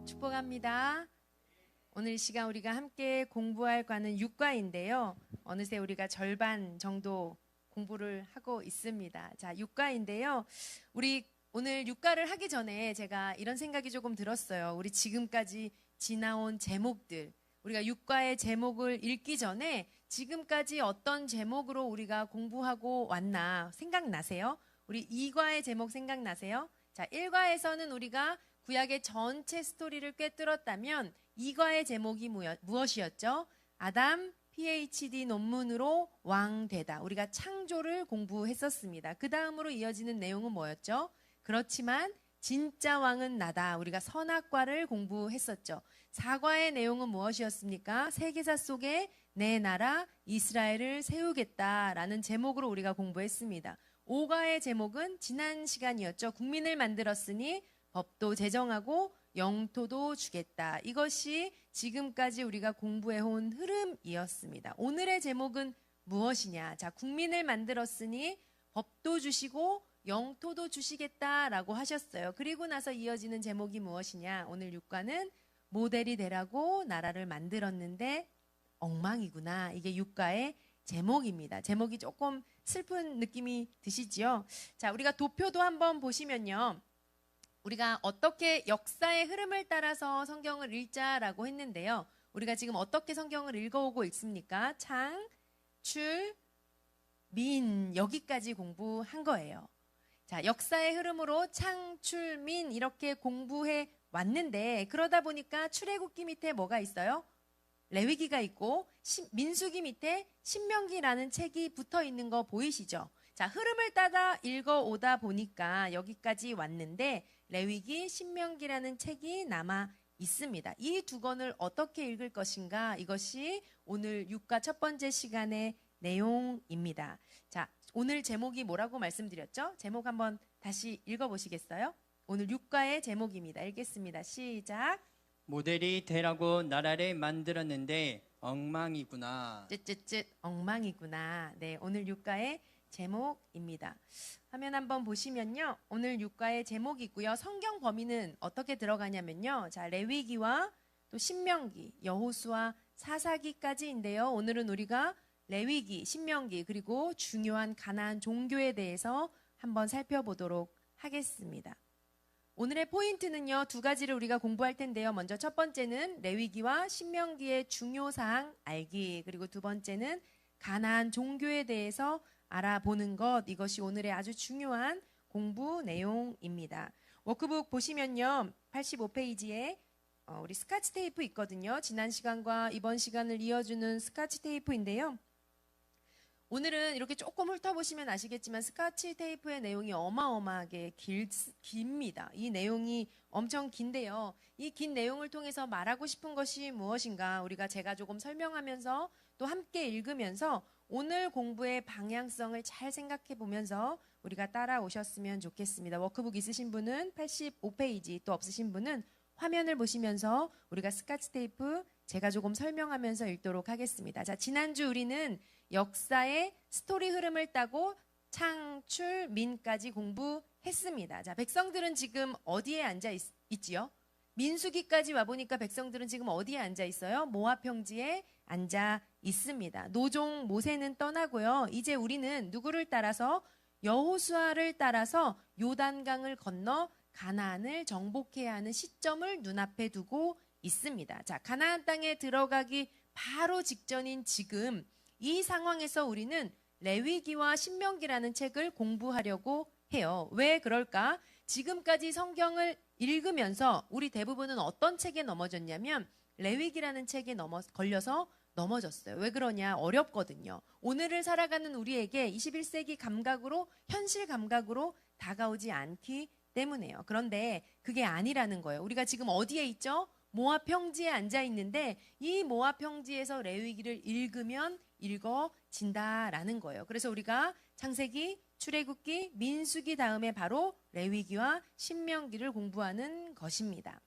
축복합니다. 오늘 이 시간 우리가 함께 공부할 과는 육과인데요. 어느새 우리가 절반 정도 공부를 하고 있습니다. 자, 육과인데요. 우리 오늘 육과를 하기 전에 제가 이런 생각이 조금 들었어요. 우리 지금까지 지나온 제목들, 우리가 육과의 제목을 읽기 전에 지금까지 어떤 제목으로 우리가 공부하고 왔나 생각나세요? 우리 2과의 제목 생각나세요? 자, 1과에서는 우리가 구약의 전체 스토리를 꿰뚫었다면 2과의 제목이 무엇이었죠? 아담 PhD 논문으로 왕 되다. 우리가 창조를 공부했었습니다. 그 다음으로 이어지는 내용은 뭐였죠? 그렇지만 진짜 왕은 나다. 우리가 선악과를 공부했었죠. 4과의 내용은 무엇이었습니까? 세계사 속에 내 나라 이스라엘을 세우겠다라는 제목으로 우리가 공부했습니다. 5과의 제목은 지난 시간이었죠. 국민을 만들었으니 법도 제정하고 영토도 주겠다. 이것이 지금까지 우리가 공부해온 흐름이었습니다. 오늘의 제목은 무엇이냐? 자, 국민을 만들었으니 법도 주시고 영토도 주시겠다라고 하셨어요. 그리고 나서 이어지는 제목이 무엇이냐? 오늘 6과는 모델이 되라고 나라를 만들었는데 엉망이구나. 이게 6과의 제목입니다. 제목이 조금 슬픈 느낌이 드시지요? 자, 우리가 도표도 한번 보시면요. 우리가 어떻게 역사의 흐름을 따라서 성경을 읽자라고 했는데요. 우리가 지금 어떻게 성경을 읽어오고 있습니까? 창, 출, 민 여기까지 공부한 거예요. 자, 역사의 흐름으로 창, 출, 민 이렇게 공부해 왔는데 그러다 보니까 출애굽기 밑에 뭐가 있어요? 레위기가 있고 민수기 밑에 신명기라는 책이 붙어 있는 거 보이시죠? 자, 흐름을 따라 읽어오다 보니까 여기까지 왔는데 레위기, 신명기라는 책이 남아 있습니다. 이 두 권을 어떻게 읽을 것인가? 이것이 오늘 6과 첫 번째 시간의 내용입니다. 자, 오늘 제목이 뭐라고 말씀드렸죠? 제목 한번 다시 읽어보시겠어요? 오늘 6과의 제목입니다. 읽겠습니다. 시작. 모델이 되라고 나라를 만들었는데 엉망이구나. 엉망이구나. 네, 오늘 6과의 제목입니다. 화면 한번 보시면요. 오늘 6과의 제목이고요. 성경 범위는 어떻게 들어가냐면요. 자, 레위기와 또 신명기, 여호수아, 사사기까지인데요. 오늘은 우리가 레위기, 신명기 그리고 중요한 가나안 종교에 대해서 한번 살펴보도록 하겠습니다. 오늘의 포인트는요. 두 가지를 우리가 공부할 텐데요. 먼저 첫 번째는 레위기와 신명기의 중요사항 알기, 그리고 두 번째는 가나안 종교에 대해서 알아보는 것, 이것이 오늘의 아주 중요한 공부 내용입니다. 워크북 보시면요. 85페이지에 우리 스카치 테이프 있거든요. 지난 시간과 이번 시간을 이어주는 스카치 테이프인데요. 오늘은 이렇게 조금 훑어보시면 아시겠지만 스카치 테이프의 내용이 어마어마하게 깁니다. 이 내용이 엄청 긴데요. 이 긴 내용을 통해서 말하고 싶은 것이 무엇인가 제가 조금 설명하면서 또 함께 읽으면서 오늘 공부의 방향성을 잘 생각해 보면서 우리가 따라오셨으면 좋겠습니다. 워크북 있으신 분은 85페이지, 또 없으신 분은 화면을 보시면서 우리가 스카치 테이프 제가 조금 설명하면서 읽도록 하겠습니다. 자, 지난주 우리는 역사의 스토리 흐름을 따고 창출, 민까지 공부했습니다. 자, 백성들은 지금 어디에 앉아 있지요? 민수기까지 와보니까 백성들은 지금 어디에 앉아 있어요? 모압 평지에 앉아 있습니다. 노종 모세는 떠나고요. 이제 우리는 누구를 따라서? 여호수아를 따라서 요단강을 건너 가나안을 정복해야 하는 시점을 눈앞에 두고 있습니다. 자, 가나안 땅에 들어가기 바로 직전인 지금 이 상황에서 우리는 레위기와 신명기라는 책을 공부하려고 해요. 왜 그럴까? 지금까지 성경을 읽으면서 우리 대부분은 어떤 책에 넘어졌냐면 레위기라는 책에 걸려서 넘어졌어요. 왜 그러냐? 어렵거든요. 오늘을 살아가는 우리에게 21세기 감각으로, 현실 감각으로 다가오지 않기 때문에요. 그런데 그게 아니라는 거예요. 우리가 지금 어디에 있죠? 모압 평지에 앉아 있는데 이 모압 평지에서 레위기를 읽으면 읽어진다라는 거예요. 그래서 우리가 창세기, 출애굽기, 민수기 다음에 바로 레위기와 신명기를 공부하는 것입니다.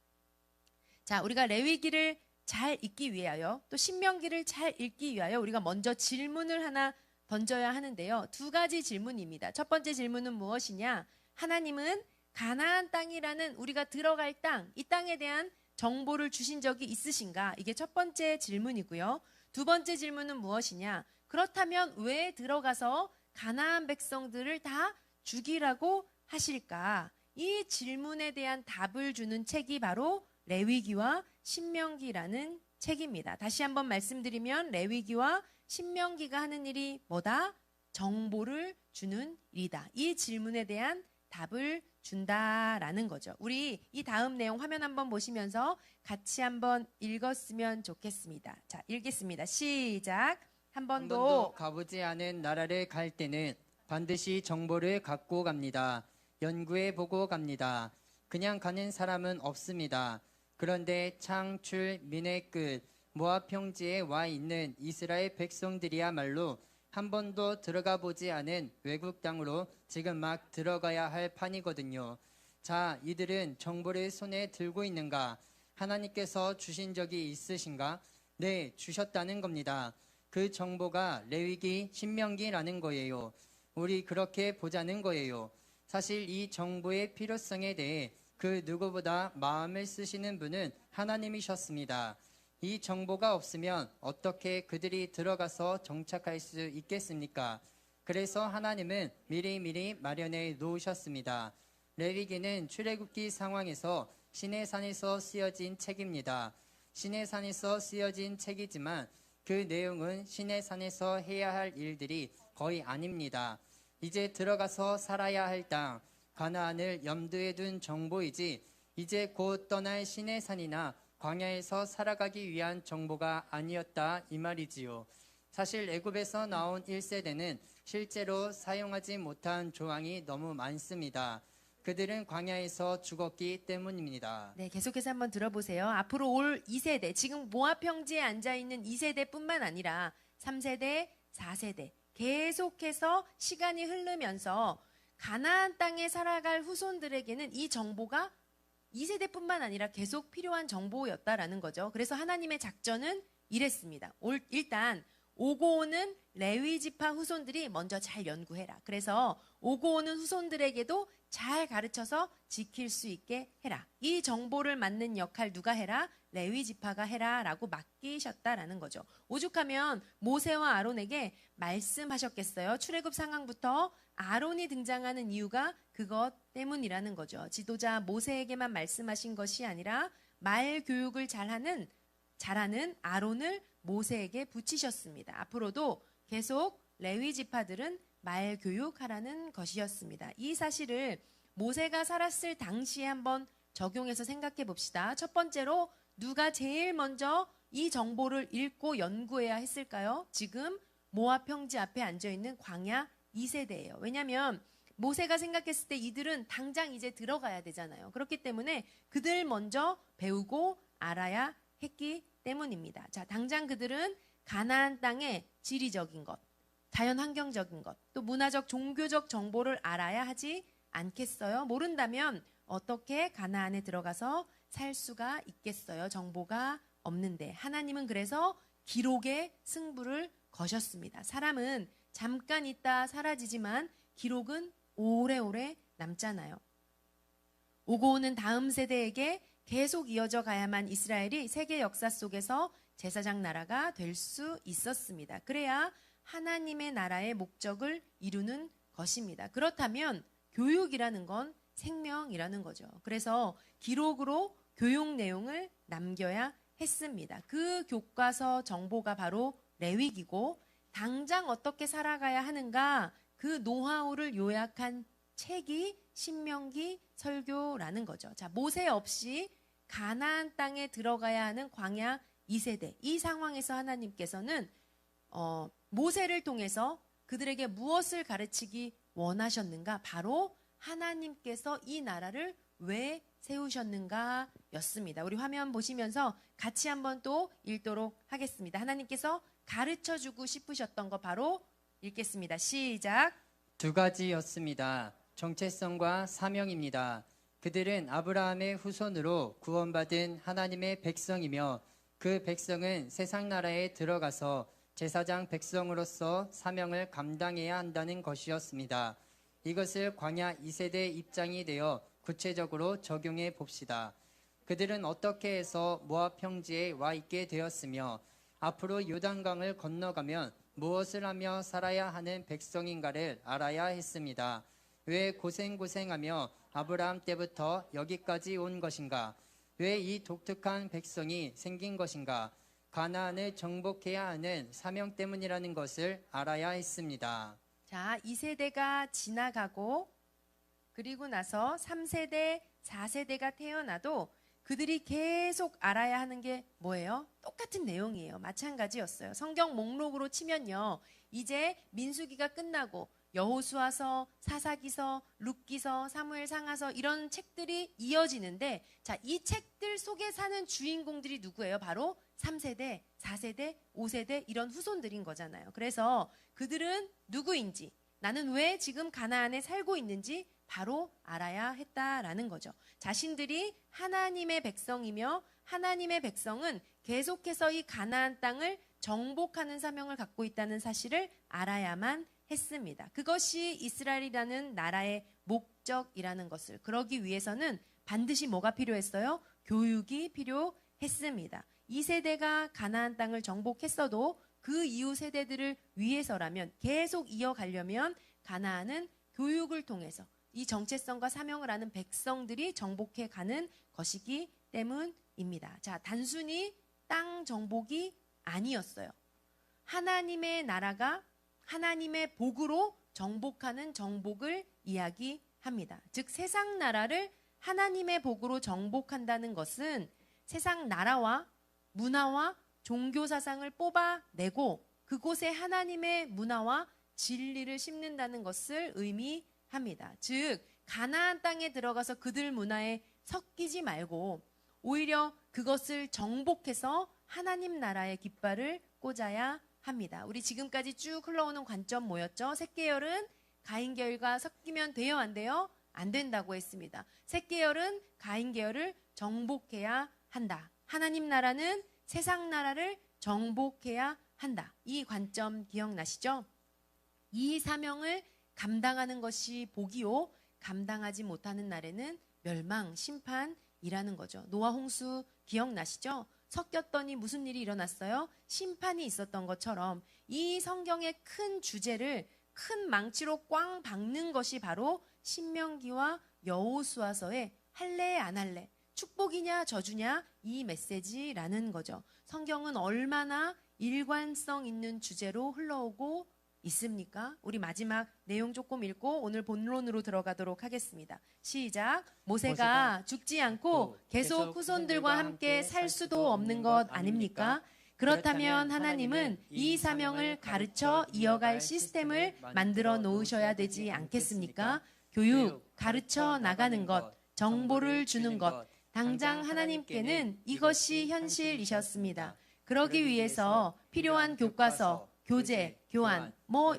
자, 우리가 레위기를 잘 읽기 위하여 또 신명기를 잘 읽기 위하여 우리가 먼저 질문을 하나 던져야 하는데요. 두 가지 질문입니다. 첫 번째 질문은 무엇이냐? 하나님은 가나안 땅이라는 우리가 들어갈 땅, 이 땅에 대한 정보를 주신 적이 있으신가? 이게 첫 번째 질문이고요. 두 번째 질문은 무엇이냐? 그렇다면 왜 들어가서 가나안 백성들을 다 죽이라고 하실까? 이 질문에 대한 답을 주는 책이 바로 레위기와 신명기라는 책입니다. 다시 한번 말씀드리면 레위기와 신명기가 하는 일이 뭐다? 정보를 주는 일이다. 이 질문에 대한 답을 준다라는 거죠. 우리 이 다음 내용 화면 한번 보시면서 같이 한번 읽었으면 좋겠습니다. 자, 읽겠습니다. 시작. 한 한 번도 번도 가보지 않은 나라를 갈 때는 반드시 정보를 갖고 갑니다. 연구해 보고 갑니다. 그냥 가는 사람은 없습니다. 그런데 창출 민의 끝 모압 평지에 와 있는 이스라엘 백성들이야말로 한 번도 들어가 보지 않은 외국 땅으로 지금 막 들어가야 할 판이거든요. 자, 이들은 정보를 손에 들고 있는가? 하나님께서 주신 적이 있으신가? 네, 주셨다는 겁니다. 그 정보가 레위기, 신명기라는 거예요. 우리 그렇게 보자는 거예요. 사실 이 정보의 필요성에 대해 그 누구보다 마음을 쓰시는 분은 하나님이셨습니다. 이 정보가 없으면 어떻게 그들이 들어가서 정착할 수 있겠습니까? 그래서 하나님은 미리미리 마련해 놓으셨습니다. 레위기는 출애굽기 상황에서 시내산에서 쓰여진 책입니다. 시내산에서 쓰여진 책이지만 그 내용은 시내산에서 해야 할 일들이 거의 아닙니다. 이제 들어가서 살아야 할 땅, 가나안을 염두에 둔 정보이지 이제 곧 떠날 시내산이나 광야에서 살아가기 위한 정보가 아니었다 이 말이지요. 사실 애굽에서 나온 1세대는 실제로 사용하지 못한 조항이 너무 많습니다. 그들은 광야에서 죽었기 때문입니다. 네, 계속해서 한번 들어보세요. 앞으로 올 2세대, 지금 모압 평지에 앉아있는 2세대뿐만 아니라 3세대, 4세대 계속해서 시간이 흐르면서 가나안 땅에 살아갈 후손들에게는 이 정보가 2세대뿐만 아니라 계속 필요한 정보였다라는 거죠. 그래서 하나님의 작전은 이랬습니다. 일단 오고 오는 레위 지파 후손들이 먼저 잘 연구해라. 그래서 오고 오는 후손들에게도 잘 가르쳐서 지킬 수 있게 해라. 이 정보를 맡는 역할 누가 해라? 레위 지파가 해라라고 맡기셨다라는 거죠. 오죽하면 모세와 아론에게 말씀하셨겠어요. 출애굽 상황부터 아론이 등장하는 이유가 그것 때문이라는 거죠. 지도자 모세에게만 말씀하신 것이 아니라 말 교육을 잘하는 아론을 모세에게 붙이셨습니다. 앞으로도 계속 레위 지파들은 말 교육하라는 것이었습니다. 이 사실을 모세가 살았을 당시에 한번 적용해서 생각해 봅시다. 첫 번째로 누가 제일 먼저 이 정보를 읽고 연구해야 했을까요? 지금 모압 평지 앞에 앉아 있는 광야 2세대예요. 왜냐하면 모세가 생각했을 때 이들은 당장 이제 들어가야 되잖아요. 그렇기 때문에 그들 먼저 배우고 알아야 했기 때문입니다. 자, 당장 그들은 가나안 땅의 지리적인 것, 자연 환경적인 것, 또 문화적, 종교적 정보를 알아야 하지 않겠어요? 모른다면 어떻게 가나안에 들어가서 살 수가 있겠어요? 정보가 없는데. 하나님은 그래서 기록의 승부를 거셨습니다. 사람은 잠깐 있다 사라지지만 기록은 오래오래 남잖아요. 오고 오는 다음 세대에게 계속 이어져 가야만 이스라엘이 세계 역사 속에서 제사장 나라가 될 수 있었습니다. 그래야 하나님의 나라의 목적을 이루는 것입니다. 그렇다면 교육이라는 건 생명이라는 거죠. 그래서 기록으로 교육 내용을 남겨야 했습니다. 그 교과서 정보가 바로 레위기고 당장 어떻게 살아가야 하는가 그 노하우를 요약한 책이 신명기 설교라는 거죠. 자, 모세 없이 가나안 땅에 들어가야 하는 광야 2세대. 이 상황에서 하나님께서는 모세를 통해서 그들에게 무엇을 가르치기 원하셨는가? 바로 하나님께서 이 나라를 왜 세우셨는가 였습니다. 우리 화면 보시면서 같이 한번 또 읽도록 하겠습니다. 하나님께서 가르쳐주고 싶으셨던 거 바로 읽겠습니다. 시작. 두 가지였습니다. 정체성과 사명입니다. 그들은 아브라함의 후손으로 구원받은 하나님의 백성이며 그 백성은 세상 나라에 들어가서 제사장 백성으로서 사명을 감당해야 한다는 것이었습니다. 이것을 광야 2세대 입장이 되어 구체적으로 적용해 봅시다. 그들은 어떻게 해서 모압 평지에 와 있게 되었으며 앞으로 요단강을 건너가면 무엇을 하며 살아야 하는 백성인가를 알아야 했습니다. 왜 고생하며 아브라함 때부터 여기까지 온 것인가? 왜 이 독특한 백성이 생긴 것인가? 가나안을 정복해야 하는 사명 때문이라는 것을 알아야 했습니다. 자, 2세대가 지나가고 그리고 나서 3세대, 4세대가 태어나도 그들이 계속 알아야 하는 게 뭐예요? 똑같은 내용이에요. 마찬가지였어요. 성경 목록으로 치면요. 이제 민수기가 끝나고 여호수아서, 사사기서, 룻기서, 사무엘상하서 이런 책들이 이어지는데 자, 이 책들 속에 사는 주인공들이 누구예요? 바로 3세대, 4세대, 5세대 이런 후손들인 거잖아요. 그래서 그들은 누구인지 나는 왜 지금 가나안에 살고 있는지 바로 알아야 했다라는 거죠. 자신들이 하나님의 백성이며 하나님의 백성은 계속해서 이 가나안 땅을 정복하는 사명을 갖고 있다는 사실을 알아야만 했습니다. 그것이 이스라엘이라는 나라의 목적이라는 것을 그러기 위해서는 반드시 뭐가 필요했어요? 교육이 필요했습니다. 2세대가 가나안 땅을 정복했어도 그 이후 세대들을 위해서라면 계속 이어가려면 가나안은 교육을 통해서 이 정체성과 사명을 아는 백성들이 정복해 가는 것이기 때문입니다. 자, 단순히 땅 정복이 아니었어요. 하나님의 나라가 하나님의 복으로 정복하는 정복을 이야기합니다. 즉 세상 나라를 하나님의 복으로 정복한다는 것은 세상 나라와 문화와 종교 사상을 뽑아내고 그곳에 하나님의 문화와 진리를 심는다는 것을 의미합니다. 즉 가나안 땅에 들어가서 그들 문화에 섞이지 말고 오히려 그것을 정복해서 하나님 나라의 깃발을 꽂아야 합니다. 우리 지금까지 쭉 흘러오는 관점 뭐였죠? 셋계열은 가인계열과 섞이면 돼요? 안 돼요? 안 된다고 했습니다. 셋계열은 가인계열을 정복해야 한다. 하나님 나라는 세상 나라를 정복해야 한다. 이 관점 기억나시죠? 이 사명을 감당하는 것이 복이요. 감당하지 못하는 날에는 멸망, 심판이라는 거죠. 노아 홍수 기억나시죠? 섞였더니 무슨 일이 일어났어요? 심판이 있었던 것처럼 이 성경의 큰 주제를 큰 망치로 꽝 박는 것이 바로 신명기와 여호수아서의 할래 안 할래, 축복이냐 저주냐 이 메시지라는 거죠. 성경은 얼마나 일관성 있는 주제로 흘러오고 있습니까? 우리 마지막 내용 조금 읽고 오늘 본론으로 들어가도록 하겠습니다. 시작. 모세가 죽지 않고 계속 후손들과 함께 살 수도 없는 것 아닙니까? 그렇다면 하나님은 이 사명을 가르쳐 이어갈 시스템을 만들어 놓으셔야 되지 않겠습니까? 교육, 가르쳐 나가는 것, 정보를 주는 것, 당장 하나님께는 이것이 현실이셨습니다. 그러기 위해서 필요한 교과서, 교재, 교환,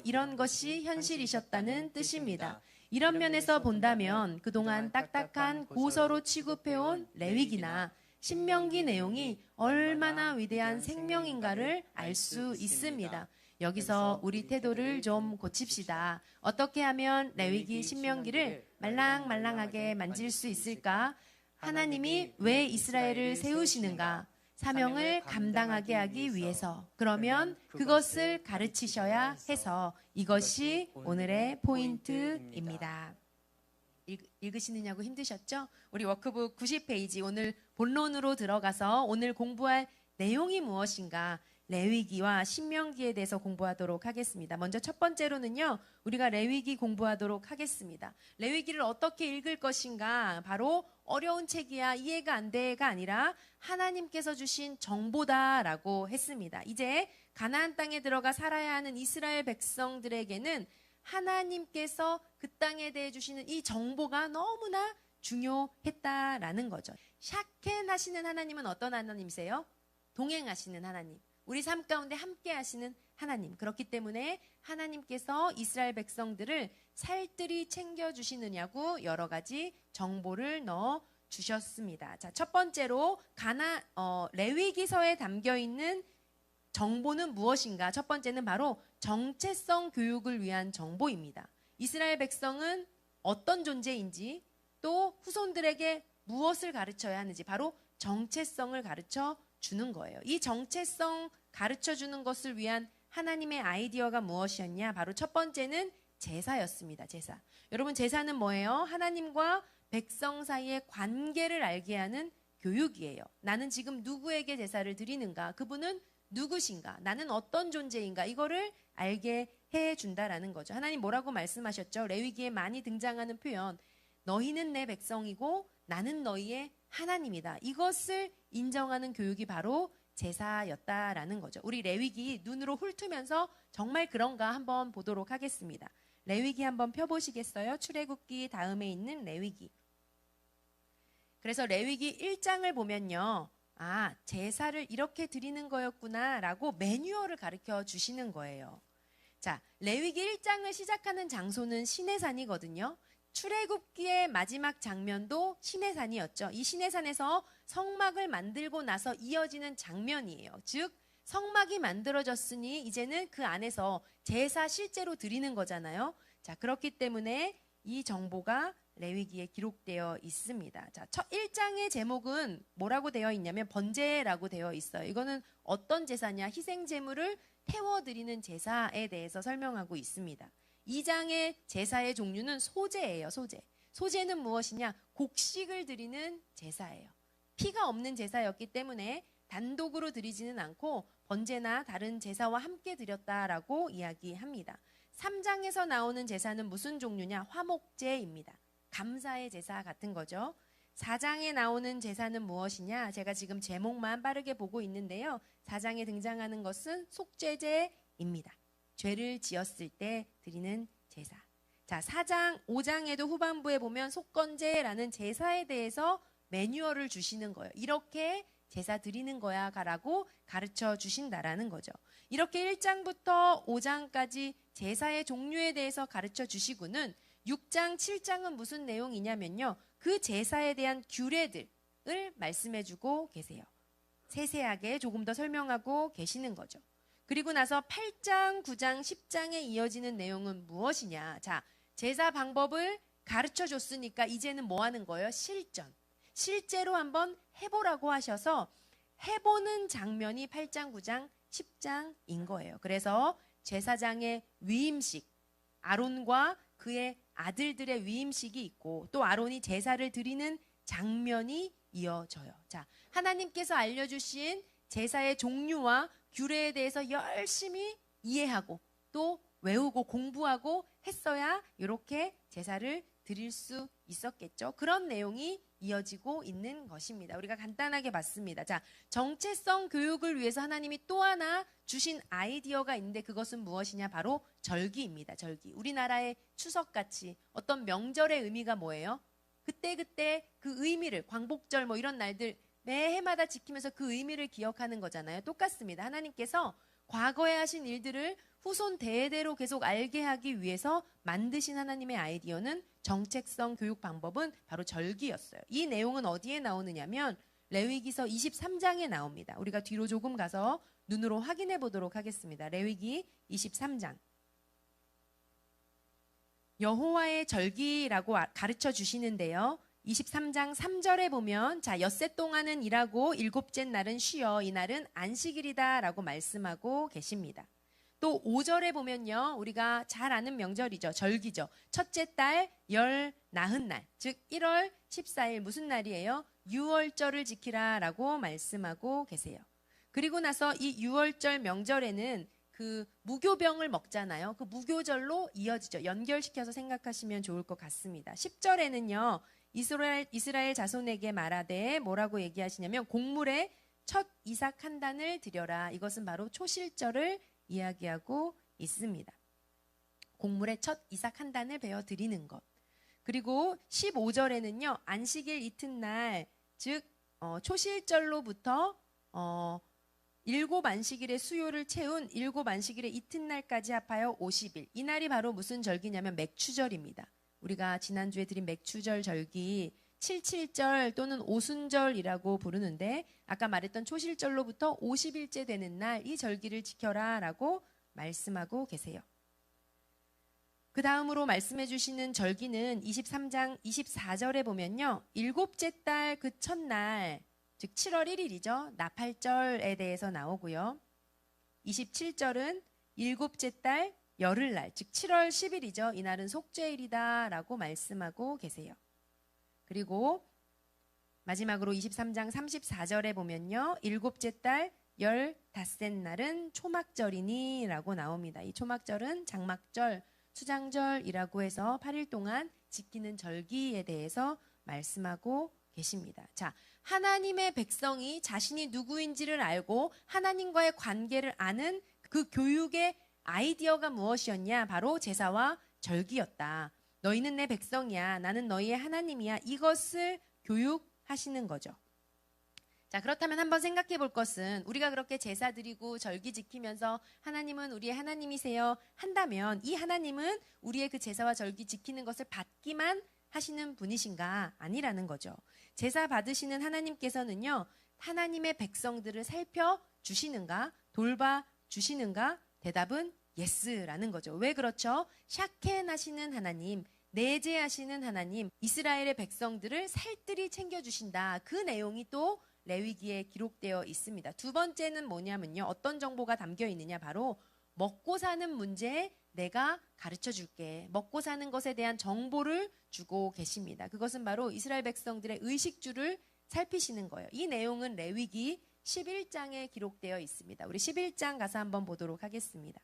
이런 것이 현실이셨다는 뜻입니다. 이런 면에서 본다면 그동안 딱딱한 고서로 취급해온 레위기나 신명기 내용이 얼마나 위대한 생명인가를 알 수 있습니다. 여기서 우리 태도를 좀 고칩시다. 어떻게 하면 레위기 신명기를 말랑말랑하게 만질 수 있을까? 하나님이 왜 이스라엘을 세우시는가? 사명을 감당하게 하기 위해서. 그러면 그것을 가르치셔야 해서 이것이 오늘의 포인트입니다. 읽으시느냐고 힘드셨죠? 우리 워크북 90페이지 오늘 본론으로 들어가서 오늘 공부할 내용이 무엇인가 레위기와 신명기에 대해서 공부하도록 하겠습니다. 먼저 첫 번째로는요. 우리가 레위기 공부하도록 하겠습니다. 레위기를 어떻게 읽을 것인가? 바로 어려운 책이야 이해가 안 돼가 아니라 하나님께서 주신 정보다라고 했습니다. 이제 가나안 땅에 들어가 살아야 하는 이스라엘 백성들에게는 하나님께서 그 땅에 대해 주시는 이 정보가 너무나 중요했다라는 거죠. 샤켄 하시는 하나님은 어떤 하나님이세요? 동행하시는 하나님. 우리 삶 가운데 함께 하시는 하나님. 그렇기 때문에 하나님께서 이스라엘 백성들을 살뜰히 챙겨주시느냐고 여러 가지 정보를 넣어 주셨습니다. 자, 첫 번째로 레위기서에 담겨 있는 정보는 무엇인가? 첫 번째는 바로 정체성 교육을 위한 정보입니다. 이스라엘 백성은 어떤 존재인지 또 후손들에게 무엇을 가르쳐야 하는지 바로 정체성을 가르쳐 주는 거예요. 이 정체성 가르쳐 주는 것을 위한 하나님의 아이디어가 무엇이었냐? 바로 첫 번째는 제사였습니다. 제사. 여러분 제사는 뭐예요? 하나님과 백성 사이의 관계를 알게 하는 교육이에요. 나는 지금 누구에게 제사를 드리는가? 그분은 누구신가? 나는 어떤 존재인가? 이거를 알게 해준다라는 거죠. 하나님 뭐라고 말씀하셨죠? 레위기에 많이 등장하는 표현. 너희는 내 백성이고 나는 너희의 하나님이다. 이것을 인정하는 교육이 바로 제사였다라는 거죠. 우리 레위기 눈으로 훑으면서 정말 그런가 한번 보도록 하겠습니다. 레위기 한번 펴보시겠어요? 출애굽기 다음에 있는 레위기. 그래서 레위기 1장을 보면요. 아, 제사를 이렇게 드리는 거였구나 라고 매뉴얼을 가르쳐 주시는 거예요. 자, 레위기 1장을 시작하는 장소는 시내산이거든요. 출애굽기의 마지막 장면도 시내산이었죠. 이 시내산에서 성막을 만들고 나서 이어지는 장면이에요. 즉 성막이 만들어졌으니 이제는 그 안에서 제사 실제로 드리는 거잖아요. 자, 그렇기 때문에 이 정보가 레위기에 기록되어 있습니다. 자, 첫 1장의 제목은 뭐라고 되어 있냐면 번제라고 되어 있어요. 이거는 어떤 제사냐? 희생 제물을 태워드리는 제사에 대해서 설명하고 있습니다. 2장의 제사의 종류는 소제예요. 소제. 소제는 무엇이냐? 곡식을 드리는 제사예요. 피가 없는 제사였기 때문에 단독으로 드리지는 않고 번제나 다른 제사와 함께 드렸다라고 이야기합니다. 3장에서 나오는 제사는 무슨 종류냐? 화목제입니다. 감사의 제사 같은 거죠. 4장에 나오는 제사는 무엇이냐? 제가 지금 제목만 빠르게 보고 있는데요. 4장에 등장하는 것은 속죄제입니다. 죄를 지었을 때 드리는 제사. 자, 4장, 5장에도 후반부에 보면 속건제라는 제사에 대해서 매뉴얼을 주시는 거예요. 이렇게 제사 드리는 거야 라고 가르쳐 주신다라는 거죠. 이렇게 1장부터 5장까지 제사의 종류에 대해서 가르쳐 주시고는 6장, 7장은 무슨 내용이냐면요. 그 제사에 대한 규례들을 말씀해 주고 계세요. 세세하게 조금 더 설명하고 계시는 거죠. 그리고 나서 8장, 9장, 10장에 이어지는 내용은 무엇이냐. 자, 제사 방법을 가르쳐 줬으니까 이제는 뭐 하는 거예요? 실전. 실제로 한번 해보라고 하셔서 해보는 장면이 8장, 9장, 10장인 거예요. 그래서 제사장의 위임식, 아론과 그의 아들들의 위임식이 있고 또 아론이 제사를 드리는 장면이 이어져요. 자, 하나님께서 알려주신 제사의 종류와 규례에 대해서 열심히 이해하고 또 외우고 공부하고 했어야 이렇게 제사를 드릴 수 있었겠죠. 그런 내용이 이어지고 있는 것입니다. 우리가 간단하게 봤습니다. 자, 정체성 교육을 위해서 하나님이 또 하나 주신 아이디어가 있는데 그것은 무엇이냐? 바로 절기입니다. 절기. 우리나라의 추석같이 어떤 명절의 의미가 뭐예요? 그때그때 그 의미를 광복절 뭐 이런 날들 매해마다 지키면서 그 의미를 기억하는 거잖아요. 똑같습니다. 하나님께서 과거에 하신 일들을 후손 대대로 계속 알게 하기 위해서 만드신 하나님의 아이디어는 정책성 교육 방법은 바로 절기였어요. 이 내용은 어디에 나오느냐면 레위기서 23장에 나옵니다. 우리가 뒤로 조금 가서 눈으로 확인해 보도록 하겠습니다. 레위기 23장. 여호와의 절기라고 가르쳐 주시는데요. 23장 3절에 보면 자, 엿새 동안은 일하고 일곱째 날은 쉬어 이날은 안식일이다 라고 말씀하고 계십니다. 또 5절에 보면요. 우리가 잘 아는 명절이죠. 절기죠. 첫째 달 열 나흔 날, 즉 1월 14일 무슨 날이에요? 유월절을 지키라 라고 말씀하고 계세요. 그리고 나서 이 유월절 명절에는 그 무교병을 먹잖아요. 그 무교절로 이어지죠. 연결시켜서 생각하시면 좋을 것 같습니다. 10절에는요. 이스라엘 자손에게 말하되 뭐라고 얘기하시냐면 곡물의 첫 이삭 한 단을 드려라. 이것은 바로 초실절을 이야기하고 있습니다. 곡물의 첫 이삭 한 단을 베어 드리는 것. 그리고 15절에는요. 안식일 이튿날 즉 초실절로부터 일곱 안식일의 수요를 채운 일곱 안식일의 이튿날까지 합하여 50일. 이 날이 바로 무슨 절기냐면 맥추절입니다. 우리가 지난주에 드린 맥추절 절기 77절 또는 오순절이라고 부르는데 아까 말했던 초실절로부터 50일째 되는 날 이 절기를 지켜라 라고 말씀하고 계세요. 그 다음으로 말씀해 주시는 절기는 23장 24절에 보면요. 일곱째 달 그 첫날, 즉 7월 1일이죠. 나팔절에 대해서 나오고요. 27절은 일곱째 달 열흘날, 즉 7월 10일이죠. 이날은 속죄일이다라고 말씀하고 계세요. 그리고 마지막으로 23장 34절에 보면요. 일곱째 달 15날은 초막절이니 라고 나옵니다. 이 초막절은 장막절, 수장절이라고 해서 8일 동안 지키는 절기에 대해서 말씀하고 계십니다. 자, 하나님의 백성이 자신이 누구인지를 알고 하나님과의 관계를 아는 그 교육의 아이디어가 무엇이었냐? 바로 제사와 절기였다. 너희는 내 백성이야. 나는 너희의 하나님이야. 이것을 교육하시는 거죠. 자, 그렇다면 한번 생각해 볼 것은 우리가 그렇게 제사 드리고 절기 지키면서 하나님은 우리의 하나님이세요 한다면 이 하나님은 우리의 그 제사와 절기 지키는 것을 받기만 하시는 분이신가? 아니라는 거죠. 제사 받으시는 하나님께서는요, 하나님의 백성들을 살펴주시는가? 돌봐주시는가? 대답은 예스라는 거죠. 왜 그렇죠? 샤켄하시는 하나님, 내재하시는 하나님, 이스라엘의 백성들을 살뜰히 챙겨주신다. 그 내용이 또 레위기에 기록되어 있습니다. 두 번째는 뭐냐면요. 어떤 정보가 담겨 있느냐. 바로 먹고 사는 문제에 내가 가르쳐 줄게. 먹고 사는 것에 대한 정보를 주고 계십니다. 그것은 바로 이스라엘 백성들의 의식주를 살피시는 거예요. 이 내용은 레위기 11장에 기록되어 있습니다. 우리 11장 가서 한번 보도록 하겠습니다.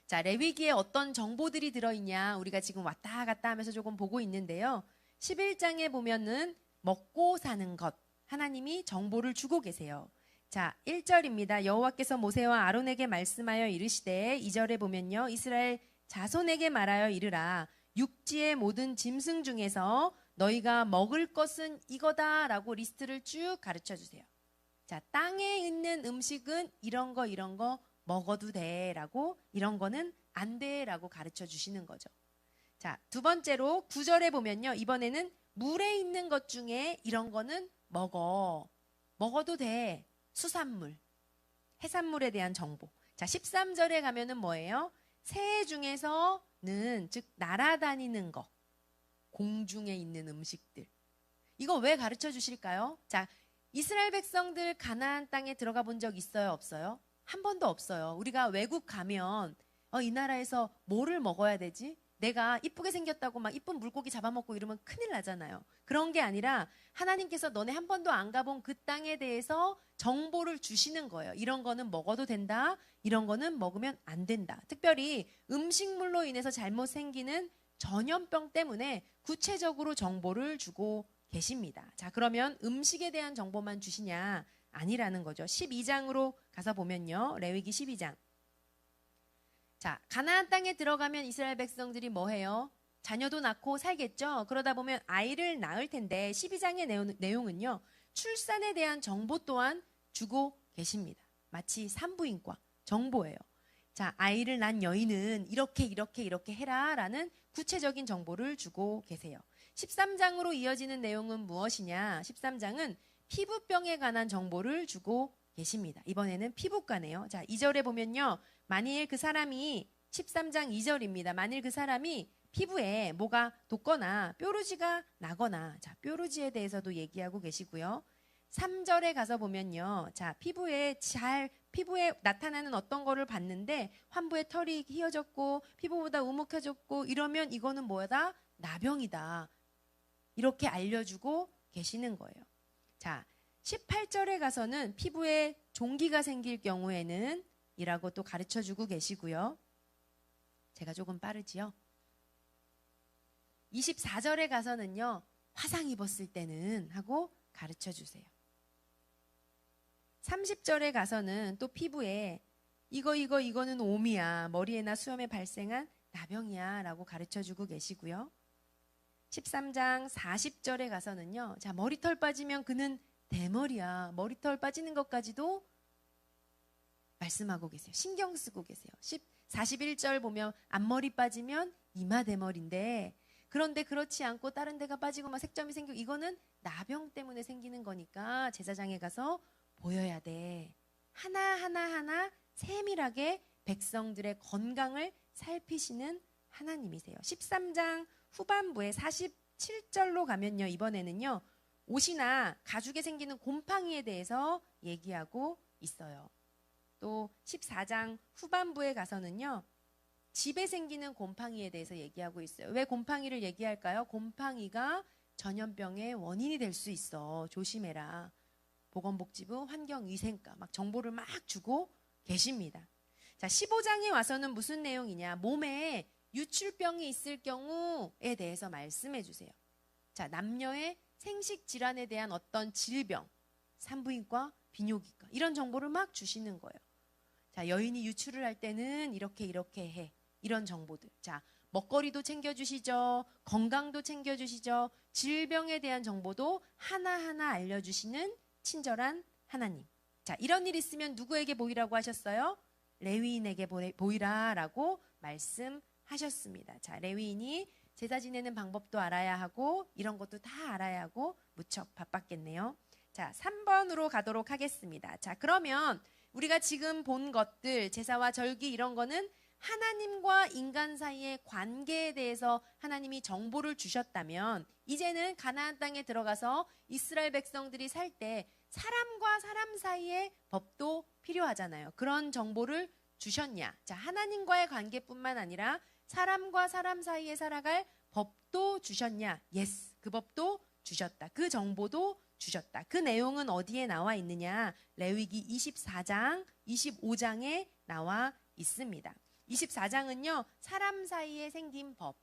자, 레위기에 어떤 정보들이 들어있냐 우리가 지금 왔다 갔다 하면서 조금 보고 있는데요. 11장에 보면은 먹고 사는 것 하나님이 정보를 주고 계세요. 자, 1절입니다. 여호와께서 모세와 아론에게 말씀하여 이르시되 2절에 보면요. 이스라엘 자손에게 말하여 이르라. 육지의 모든 짐승 중에서 너희가 먹을 것은 이거다라고 리스트를 쭉 가르쳐 주세요. 자, 땅에 있는 음식은 이런 거 먹어도 돼라고 이런 거는 안 돼라고 가르쳐 주시는 거죠. 자, 두 번째로 9절에 보면요. 이번에는 물에 있는 것 중에 이런 거는 먹어도 돼. 수산물, 해산물에 대한 정보. 자, 13절에 가면은 뭐예요? 새 중에서는 즉 날아다니는 거, 공중에 있는 음식들. 이거 왜 가르쳐 주실까요? 자, 이스라엘 백성들 가나안 땅에 들어가 본 적 있어요, 없어요? 한 번도 없어요. 우리가 외국 가면 이 나라에서 뭐를 먹어야 되지? 내가 이쁘게 생겼다고 막 이쁜 물고기 잡아먹고 이러면 큰일 나잖아요. 그런 게 아니라 하나님께서 너네 한 번도 안 가본 그 땅에 대해서 정보를 주시는 거예요. 이런 거는 먹어도 된다. 이런 거는 먹으면 안 된다. 특별히 음식물로 인해서 잘못 생기는 전염병 때문에 구체적으로 정보를 주고 계십니다. 자, 그러면 음식에 대한 정보만 주시냐? 아니라는 거죠. 12장으로 가서 보면요. 레위기 12장. 자, 가나안 땅에 들어가면 이스라엘 백성들이 뭐 해요? 자녀도 낳고 살겠죠? 그러다 보면 아이를 낳을 텐데 12장의 내용은요. 출산에 대한 정보 또한 주고 계십니다. 마치 산부인과 정보예요. 자, 아이를 낳은 여인은 이렇게 해라 라는 구체적인 정보를 주고 계세요. 13장으로 이어지는 내용은 무엇이냐? 13장은 피부병에 관한 정보를 주고 계십니다. 이번에는 피부과네요. 자, 2절에 보면요. 만일 그 사람이 13장 2절입니다. 만일 그 사람이 피부에 뭐가 돋거나 뾰루지가 나거나 자, 뾰루지에 대해서도 얘기하고 계시고요. 3절에 가서 보면요. 자, 피부에 나타나는 어떤 거를 봤는데 환부에 털이 휘어졌고 피부보다 우묵해졌고 이러면 이거는 뭐다? 나병이다. 이렇게 알려주고 계시는 거예요. 자, 18절에 가서는 피부에 종기가 생길 경우에는 이라고 또 가르쳐주고 계시고요. 제가 조금 빠르지요. 24절에 가서는요. 화상 입었을 때는 하고 가르쳐주세요. 30절에 가서는 또 피부에 이거는 옴이야. 머리에나 수염에 발생한 나병이야 라고 가르쳐주고 계시고요. 13장 40절에 가서는요. 자, 머리털 빠지면 그는 대머리야. 머리털 빠지는 것까지도 말씀하고 계세요. 신경 쓰고 계세요. 41절 보면 앞머리 빠지면 이마 대머리인데 그런데 그렇지 않고 다른 데가 빠지고 막 색점이 생기고 이거는 나병 때문에 생기는 거니까 제사장에 가서 보여야 돼. 하나 세밀하게 백성들의 건강을 살피시는 하나님이세요. 13장 후반부에 47절로 가면요. 이번에는요. 옷이나 가죽에 생기는 곰팡이에 대해서 얘기하고 있어요. 또 14장 후반부에 가서는요. 집에 생기는 곰팡이에 대해서 얘기하고 있어요. 왜 곰팡이를 얘기할까요? 곰팡이가 전염병의 원인이 될 수 있어. 조심해라. 보건복지부 환경위생과 막 정보를 막 주고 계십니다. 자, 15장에 와서는 무슨 내용이냐? 몸에 유출병이 있을 경우에 대해서 말씀해 주세요. 자, 남녀의 생식 질환에 대한 어떤 질병, 산부인과, 비뇨기과 이런 정보를 막 주시는 거예요. 자, 여인이 유출을 할 때는 이렇게 해. 이런 정보들. 자, 먹거리도 챙겨주시죠. 건강도 챙겨주시죠. 질병에 대한 정보도 하나하나 알려주시는 친절한 하나님. 자, 이런 일 있으면 누구에게 보이라고 하셨어요? 레위인에게 보이라라고 말씀하셨습니다. 자, 레위인이 제사 지내는 방법도 알아야 하고 이런 것도 다 알아야 하고 무척 바빴겠네요. 자, 3번으로 가도록 하겠습니다. 자, 그러면 우리가 지금 본 것들, 제사와 절기 이런 거는 하나님과 인간 사이의 관계에 대해서 하나님이 정보를 주셨다면 이제는 가나안 땅에 들어가서 이스라엘 백성들이 살 때 사람과 사람 사이의 법도 필요하잖아요. 그런 정보를 주셨냐? 자, 하나님과의 관계뿐만 아니라 사람과 사람 사이에 살아갈 법도 주셨냐? 예스, 그 법도 주셨다. 그 정보도 주셨다. 그 내용은 어디에 나와 있느냐? 레위기 24장, 25장에 나와 있습니다. 24장은요, 사람 사이에 생긴 법.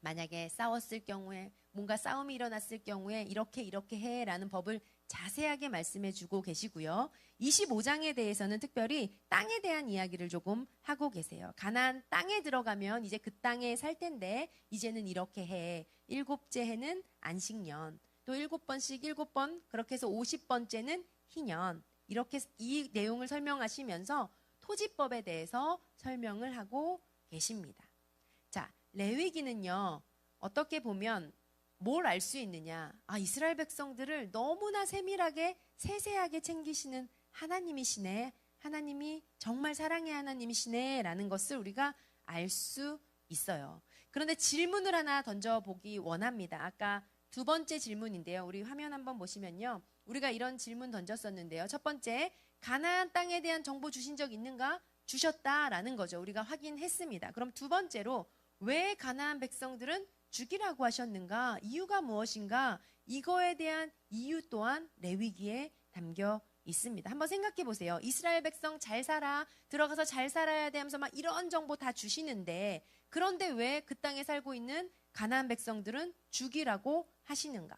만약에 싸웠을 경우에, 뭔가 싸움이 일어났을 경우에 이렇게 해라는 법을 자세하게 말씀해 주고 계시고요. 25장에 대해서는 특별히 땅에 대한 이야기를 조금 하고 계세요. 가나안 땅에 들어가면 이제 그 땅에 살 텐데 이제는 이렇게 해. 7째 해는 안식년. 또 7번씩 7번, 그렇게 해서 50번째는 희년. 이렇게 이 내용을 설명하시면서 토지법에 대해서 설명을 하고 계십니다. 자, 레위기는요, 어떻게 보면 뭘 알 수 있느냐? 아, 이스라엘 백성들을 너무나 세밀하게, 세세하게 챙기시는 하나님이시네. 하나님이 정말 사랑의 하나님이시네. 라는 것을 우리가 알 수 있어요. 그런데 질문을 하나 던져보기 원합니다. 아까 두 번째 질문인데요. 우리 화면 한번 보시면요. 우리가 이런 질문 던졌었는데요. 첫 번째, 가나안 땅에 대한 정보 주신 적 있는가? 주셨다라는 거죠. 우리가 확인했습니다. 그럼 두 번째로, 왜 가나안 백성들은 죽이라고 하셨는가? 이유가 무엇인가? 이거에 대한 이유 또한 레위기에 담겨 있습니다. 한번 생각해 보세요. 이스라엘 백성 잘 살아, 들어가서 잘 살아야 돼 하면서 막 이런 정보 다 주시는데, 그런데 왜 그 땅에 살고 있는 가나안 백성들은 죽이라고 하시는가?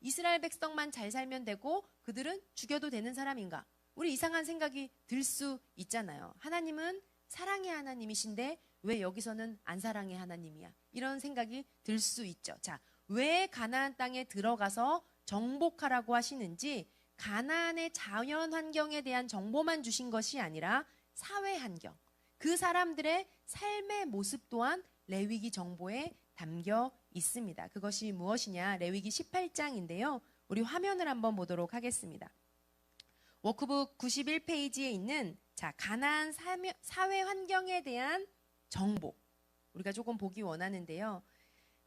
이스라엘 백성만 잘 살면 되고 그들은 죽여도 되는 사람인가? 우리 이상한 생각이 들 수 있잖아요. 하나님은 사랑의 하나님이신데 왜 여기서는 안 사랑의 하나님이야? 이런 생각이 들 수 있죠. 자, 왜 가나안 땅에 들어가서 정복하라고 하시는지, 가나안의 자연 환경에 대한 정보만 주신 것이 아니라 사회 환경, 그 사람들의 삶의 모습 또한 레위기 정보에 담겨 있습니다. 그것이 무엇이냐? 레위기 18장인데요. 우리 화면을 한번 보도록 하겠습니다. 워크북 91페이지에 있는 자, 가나안 사회 환경에 대한 정보, 우리가 조금 보기 원하는데요.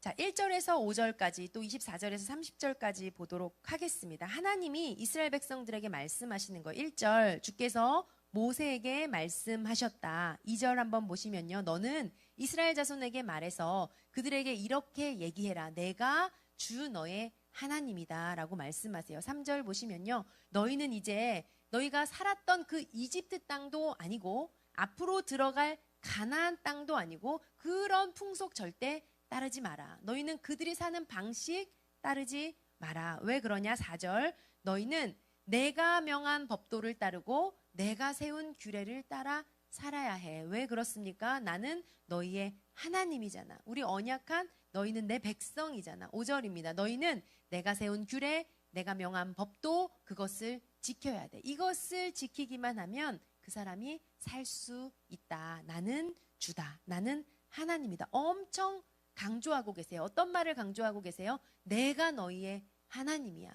자, 1절에서 5절까지 또 24절에서 30절까지 보도록 하겠습니다. 하나님이 이스라엘 백성들에게 말씀하시는 거. 1절, 주께서 모세에게 말씀하셨다. 2절 한번 보시면요. 너는 이스라엘 자손에게 말해서 그들에게 이렇게 얘기해라. 내가 주 너의 하나님이다 라고 말씀하세요. 3절 보시면요. 너희는 이제 너희가 살았던 그 이집트 땅도 아니고 앞으로 들어갈 가나안 땅도 아니고 그런 풍속 절대 따르지 마라. 너희는 그들이 사는 방식 따르지 마라. 왜 그러냐? 4절, 너희는 내가 명한 법도를 따르고 내가 세운 규례를 따라 살아야 해. 왜 그렇습니까? 나는 너희의 하나님이잖아. 우리 언약한 너희는 내 백성이잖아. 5절입니다. 너희는 내가 세운 규례, 내가 명한 법도 그것을 지켜야 돼. 이것을 지키기만 하면 그 사람이 살 수 있다. 나는 주다. 나는 하나님이다. 엄청 강조하고 계세요. 어떤 말을 강조하고 계세요? 내가 너희의 하나님이야.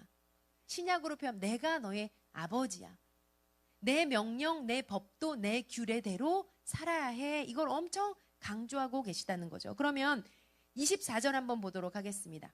신약으로 표현하면 내가 너의 아버지야. 내 명령, 내 법도 내 규례대로 살아야 해. 이걸 엄청 강조하고 계시다는 거죠. 그러면 24절 한번 보도록 하겠습니다.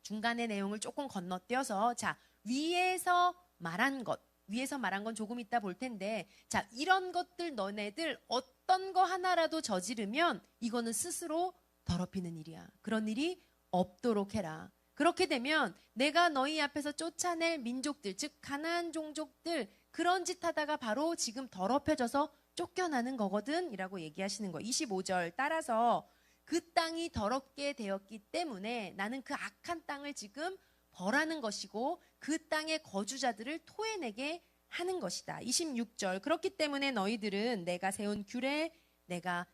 중간의 내용을 조금 건너뛰어서 자, 위에서 말한 건 조금 이따 볼 텐데, 자, 이런 것들 너네들 어떤 거 하나라도 저지르면 이거는 스스로 더럽히는 일이야. 그런 일이 없도록 해라. 그렇게 되면 내가 너희 앞에서 쫓아낼 민족들, 즉 가나안 종족들, 그런 짓 하다가 바로 지금 더럽혀져서 쫓겨나는 거거든 이라고 얘기하시는 거예요. 25절 따라서 그 땅이 더럽게 되었기 때문에 나는 그 악한 땅을 지금 벌하는 것이고 그 땅의 거주자들을 토해내게 하는 것이다. 26절 그렇기 때문에 너희들은 내가 세운 규례, 내가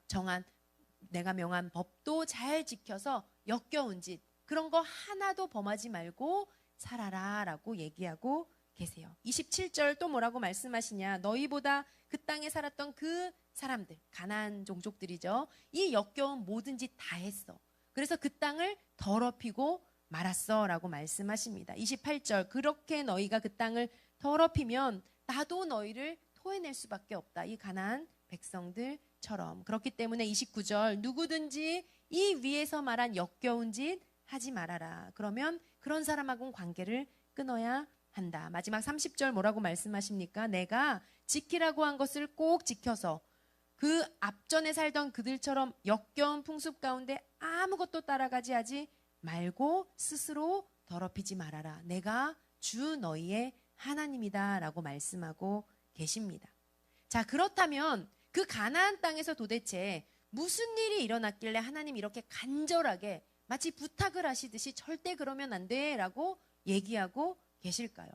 명한 법도 잘 지켜서 역겨운 짓 그런 거 하나도 범하지 말고 살아라 라고 얘기하고 계세요. 27절 또 뭐라고 말씀하시냐. 너희보다 그 땅에 살았던 그 사람들, 가나안 종족들이죠. 이 역겨운 모든 짓 다 했어. 그래서 그 땅을 더럽히고 말았어 라고 말씀하십니다. 28절 그렇게 너희가 그 땅을 더럽히면 나도 너희를 토해낼 수밖에 없다. 이 가나안 백성들처럼. 그렇기 때문에 29절 누구든지 이 위에서 말한 역겨운 짓 하지 말아라. 그러면 그런 사람하고는 관계를 끊어야 한다. 마지막 30절 뭐라고 말씀하십니까? 내가 지키라고 한 것을 꼭 지켜서 그 앞전에 살던 그들처럼 역겨운 풍습 가운데 아무것도 따라가지 하지 말고 스스로 더럽히지 말아라. 내가 주 너희의 하나님이다 라고 말씀하고 계십니다. 자, 그렇다면 그 가나안 땅에서 도대체 무슨 일이 일어났길래 하나님 이렇게 간절하게 마치 부탁을 하시듯이 절대 그러면 안 돼 라고 얘기하고 계실까요?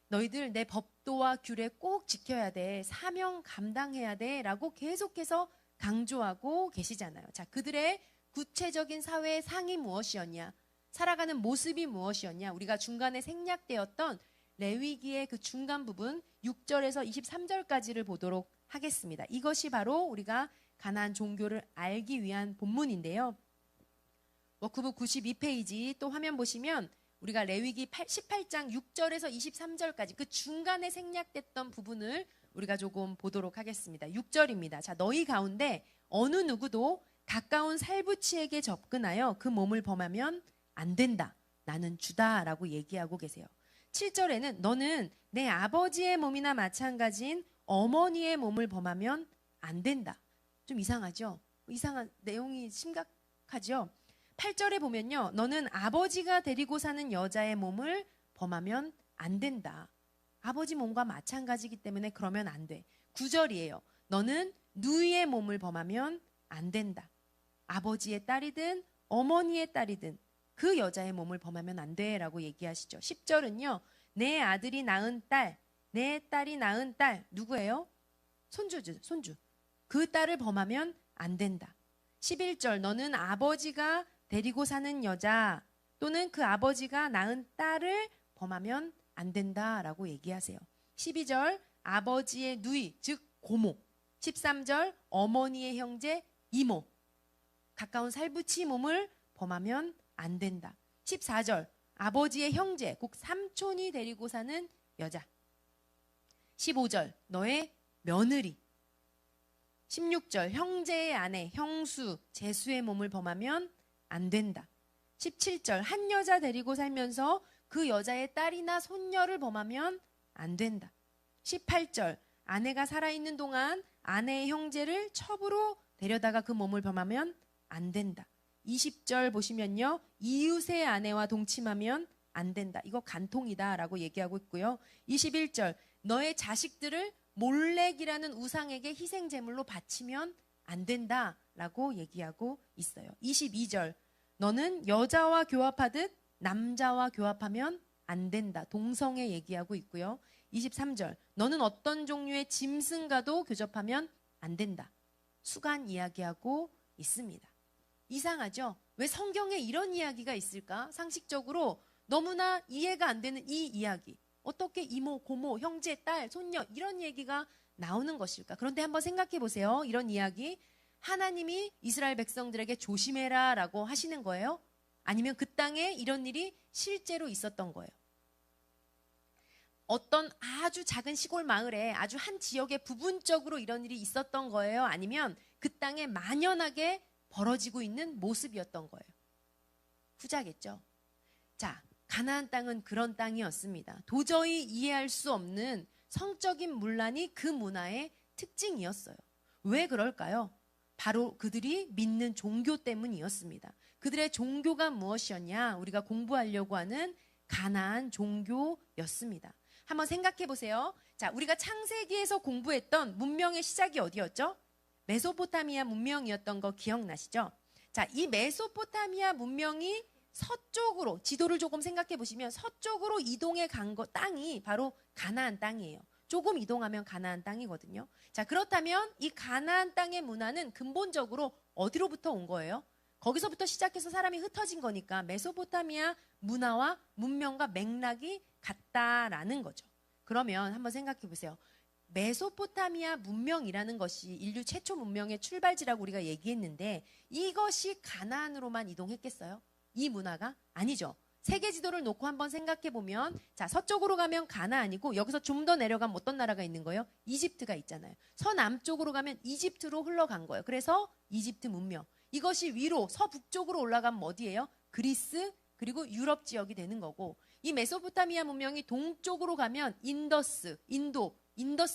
너희들 내 법도와 규례 꼭 지켜야 돼. 사명 감당해야 돼 라고 계속해서 강조하고 계시잖아요. 자, 그들의 구체적인 사회의 상이 무엇이었냐? 살아가는 모습이 무엇이었냐? 우리가 중간에 생략되었던 레위기의 그 중간 부분 6절에서 23절까지를 보도록 하겠습니다. 이것이 바로 우리가 가나안 종교를 알기 위한 본문인데요. 워크북 92페이지 또 화면 보시면 우리가 레위기 18장 6절에서 23절까지 그 중간에 생략됐던 부분을 우리가 조금 보도록 하겠습니다. 6절입니다. 자, 너희 가운데 어느 누구도 가까운 살부치에게 접근하여 그 몸을 범하면 안 된다. 나는 주다라고 얘기하고 계세요. 7절에는 너는 내 아버지의 몸이나 마찬가지인 어머니의 몸을 범하면 안 된다. 좀 이상하죠? 이상한 내용이 심각하죠? 8절에 보면요. 너는 아버지가 데리고 사는 여자의 몸을 범하면 안 된다. 아버지 몸과 마찬가지이기 때문에 그러면 안 돼. 9절이에요. 너는 누이의 몸을 범하면 안 된다. 아버지의 딸이든 어머니의 딸이든 그 여자의 몸을 범하면 안 돼 라고 얘기하시죠. 10절은요. 내 아들이 낳은 딸, 내 딸이 낳은 딸 누구예요? 손주. 그 딸을 범하면 안 된다. 11절 너는 아버지가 데리고 사는 여자 또는 그 아버지가 낳은 딸을 범하면 안 된다라고 얘기하세요. 12절 아버지의 누이 즉 고모. 13절 어머니의 형제 이모. 가까운 살부치 몸을 범하면 안 된다. 14절 아버지의 형제 곧 삼촌이 데리고 사는 여자. 15절 너의 며느리. 16절 형제의 아내 형수 제수의 몸을 범하면 안 된다. 17절 한 여자 데리고 살면서 그 여자의 딸이나 손녀를 범하면 안 된다. 18절 아내가 살아있는 동안 아내의 형제를 첩으로 데려다가 그 몸을 범하면 안 된다. 20절 보시면요. 이웃의 아내와 동침하면 안 된다. 이거 간통이다 라고 얘기하고 있고요. 21절 너의 자식들을 몰렉이라는 우상에게 희생제물로 바치면 안 된다 라고 얘기하고 있어요. 22절 너는 여자와 교합하듯 남자와 교합하면 안 된다. 동성애 얘기하고 있고요. 23절 너는 어떤 종류의 짐승과도 교접하면 안 된다. 수간 이야기하고 있습니다. 이상하죠? 왜 성경에 이런 이야기가 있을까? 상식적으로 너무나 이해가 안 되는 이 이야기. 어떻게 이모, 고모, 형제, 딸, 손녀 이런 얘기가 나오는 것일까? 그런데 한번 생각해 보세요. 이런 이야기. 하나님이 이스라엘 백성들에게 조심해라 라고 하시는 거예요? 아니면 그 땅에 이런 일이 실제로 있었던 거예요? 어떤 아주 작은 시골 마을에 아주 한 지역에 부분적으로 이런 일이 있었던 거예요? 아니면 그 땅에 만연하게 벌어지고 있는 모습이었던 거예요. 후자겠죠. 자, 가나안 땅은 그런 땅이었습니다. 도저히 이해할 수 없는 성적인 문란이 그 문화의 특징이었어요. 왜 그럴까요? 바로 그들이 믿는 종교 때문이었습니다. 그들의 종교가 무엇이었냐? 우리가 공부하려고 하는 가나안 종교였습니다. 한번 생각해 보세요. 자, 우리가 창세기에서 공부했던 문명의 시작이 어디였죠? 메소포타미아 문명이었던 거 기억나시죠? 자, 이 메소포타미아 문명이 서쪽으로, 지도를 조금 생각해 보시면 서쪽으로 이동해 간 땅이 바로 가나안 땅이에요. 조금 이동하면 가나안 땅이거든요. 자, 그렇다면 이 가나안 땅의 문화는 근본적으로 어디로부터 온 거예요? 거기서부터 시작해서 사람이 흩어진 거니까 메소포타미아 문화와 문명과 맥락이 같다라는 거죠. 그러면 한번 생각해 보세요. 메소포타미아 문명이라는 것이 인류 최초 문명의 출발지라고 우리가 얘기했는데 이것이 가나안으로만 이동했겠어요? 이 문화가? 아니죠. 세계 지도를 놓고 한번 생각해 보면, 자, 서쪽으로 가면 가나안이고 여기서 좀 더 내려가면 어떤 나라가 있는 거예요? 이집트가 있잖아요. 서남쪽으로 가면 이집트로 흘러간 거예요. 그래서 이집트 문명. 이것이 위로 서북쪽으로 올라가면 어디예요? 그리스 그리고 유럽 지역이 되는 거고, 이 메소포타미아 문명이 동쪽으로 가면 인더스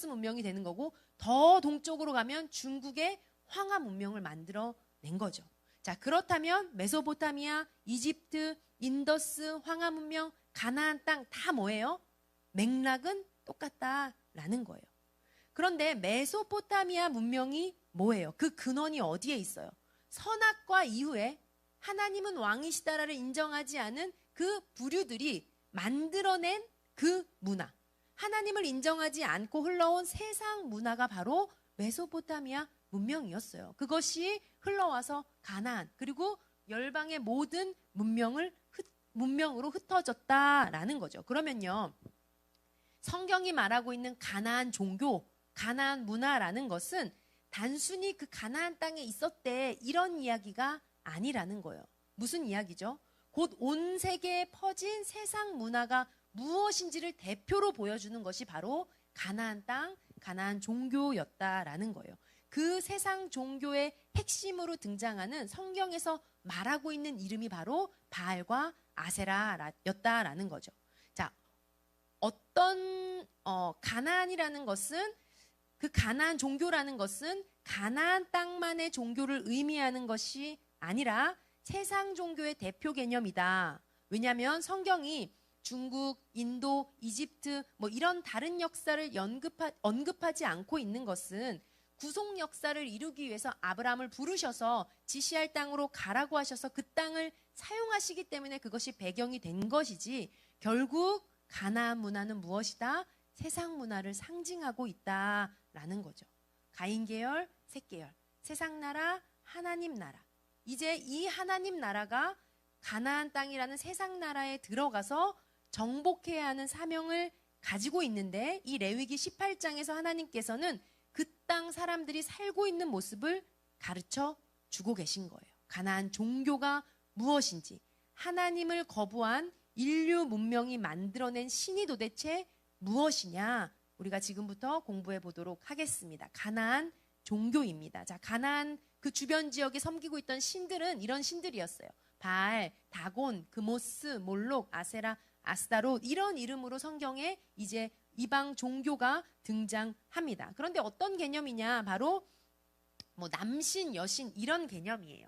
문명이 되는 거고, 더 동쪽으로 가면 중국의 황하 문명을 만들어낸 거죠. 자, 그렇다면 메소포타미아, 이집트, 인더스, 황하 문명, 가나안 땅 다 뭐예요? 맥락은 똑같다라는 거예요. 그런데 메소포타미아 문명이 뭐예요? 그 근원이 어디에 있어요? 선악과 이후에 하나님은 왕이시다라를 인정하지 않은 그 부류들이 만들어낸 그 문화, 하나님을 인정하지 않고 흘러온 세상 문화가 바로 메소포타미아 문명이었어요. 그것이 흘러와서 가나안 그리고 열방의 모든 문명으로 흩어졌다라는 거죠. 그러면요, 성경이 말하고 있는 가나안 종교, 가나안 문화라는 것은 단순히 그 가나안 땅에 있었대 이런 이야기가 아니라는 거예요. 무슨 이야기죠? 곧 온 세계에 퍼진 세상 문화가 무엇인지를 대표로 보여주는 것이 바로 가나안 땅, 가나안 종교였다라는 거예요. 그 세상 종교의 핵심으로 등장하는 성경에서 말하고 있는 이름이 바로 바알과 아세라였다라는 거죠. 자, 가나안이라는 것은, 그 가나안 종교라는 것은 가나안 땅만의 종교를 의미하는 것이 아니라 세상 종교의 대표 개념이다. 왜냐하면 성경이 중국, 인도, 이집트 뭐 이런 다른 역사를 언급하지 않고 있는 것은 구속 역사를 이루기 위해서 아브라함을 부르셔서 지시할 땅으로 가라고 하셔서 그 땅을 사용하시기 때문에 그것이 배경이 된 것이지, 결국 가나안 문화는 무엇이다? 세상 문화를 상징하고 있다라는 거죠. 가인 계열, 셋 계열, 세상 나라, 하나님 나라. 이제 이 하나님 나라가 가나안 땅이라는 세상 나라에 들어가서 정복해야 하는 사명을 가지고 있는데, 이 레위기 18장에서 하나님께서는 그 땅 사람들이 살고 있는 모습을 가르쳐 주고 계신 거예요. 가나안 종교가 무엇인지, 하나님을 거부한 인류 문명이 만들어낸 신이 도대체 무엇이냐, 우리가 지금부터 공부해 보도록 하겠습니다. 가나안 종교입니다. 자, 가나안 그 주변 지역에 섬기고 있던 신들은 이런 신들이었어요. 바알, 다곤, 그모스, 몰록, 아세라, 아스타롯, 이런 이름으로 성경에 이제 이방 종교가 등장합니다. 그런데 어떤 개념이냐? 바로 뭐 남신, 여신 이런 개념이에요.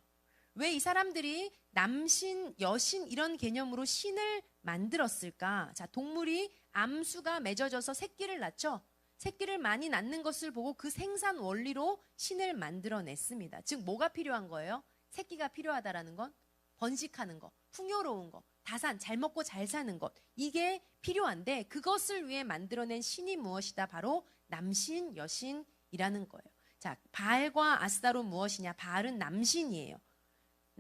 왜 이 사람들이 남신, 여신 이런 개념으로 신을 만들었을까? 자, 동물이 암수가 맺어져서 새끼를 낳죠. 새끼를 많이 낳는 것을 보고 그 생산 원리로 신을 만들어냈습니다. 즉 뭐가 필요한 거예요? 새끼가 필요하다라는 건 번식하는 거, 풍요로운 거, 다산, 잘 먹고 잘 사는 것, 이게 필요한데 그것을 위해 만들어낸 신이 무엇이다? 바로 남신, 여신이라는 거예요. 자, 바알과 아스타롯 무엇이냐? 바알은 남신이에요.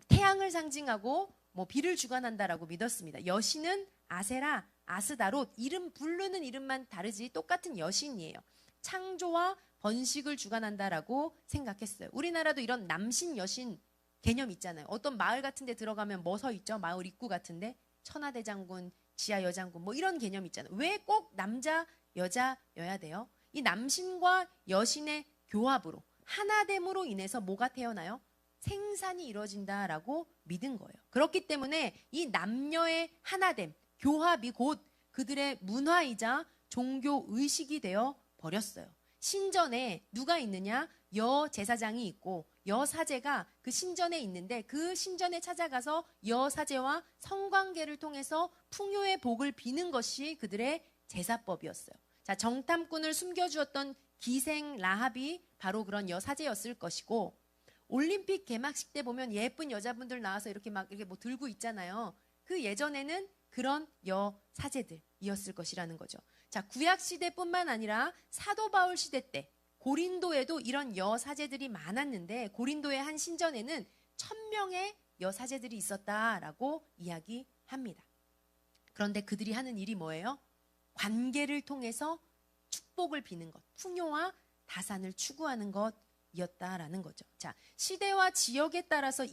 태양을 상징하고 뭐 비를 주관한다라고 믿었습니다. 여신은 아세라, 아스다롯, 이름 부르는 이름만 다르지 똑같은 여신이에요. 창조와 번식을 주관한다라고 생각했어요. 우리나라도 이런 남신, 여신 개념 있잖아요. 어떤 마을 같은 데 들어가면 뭐 서 있죠? 마을 입구 같은데 천하대장군, 지하여장군 뭐 이런 개념 있잖아요. 왜 꼭 남자, 여자여야 돼요? 이 남신과 여신의 교합으로 하나됨으로 인해서 뭐가 태어나요? 생산이 이루어진다라고 믿은 거예요. 그렇기 때문에 이 남녀의 하나됨, 교합이 곧 그들의 문화이자 종교 의식이 되어 버렸어요. 신전에 누가 있느냐? 여제사장이 있고 여사제가 그 신전에 있는데 그 신전에 찾아가서 여사제와 성관계를 통해서 풍요의 복을 비는 것이 그들의 제사법이었어요. 자, 정탐꾼을 숨겨주었던 기생 라합이 바로 그런 여사제였을 것이고, 올림픽 개막식 때 보면 예쁜 여자분들 나와서 이렇게 막 이렇게 뭐 들고 있잖아요. 그 예전에는 그런 여사제들이었을 것이라는 거죠. 자, 구약 시대뿐만 아니라 사도 바울 시대 때 고린도에도 이런 여사제들이 많았는데, 고린도의 한 신전에는 1000명의 여사제들이 있었다라고 이야기합니다. 그런데 그들이 하는 일이 뭐예요? 관계를 통해서 축복을 비는 것, 풍요와 다산을 추구하는 것이었다라는 거죠. 자, 시대와 지역에 따라서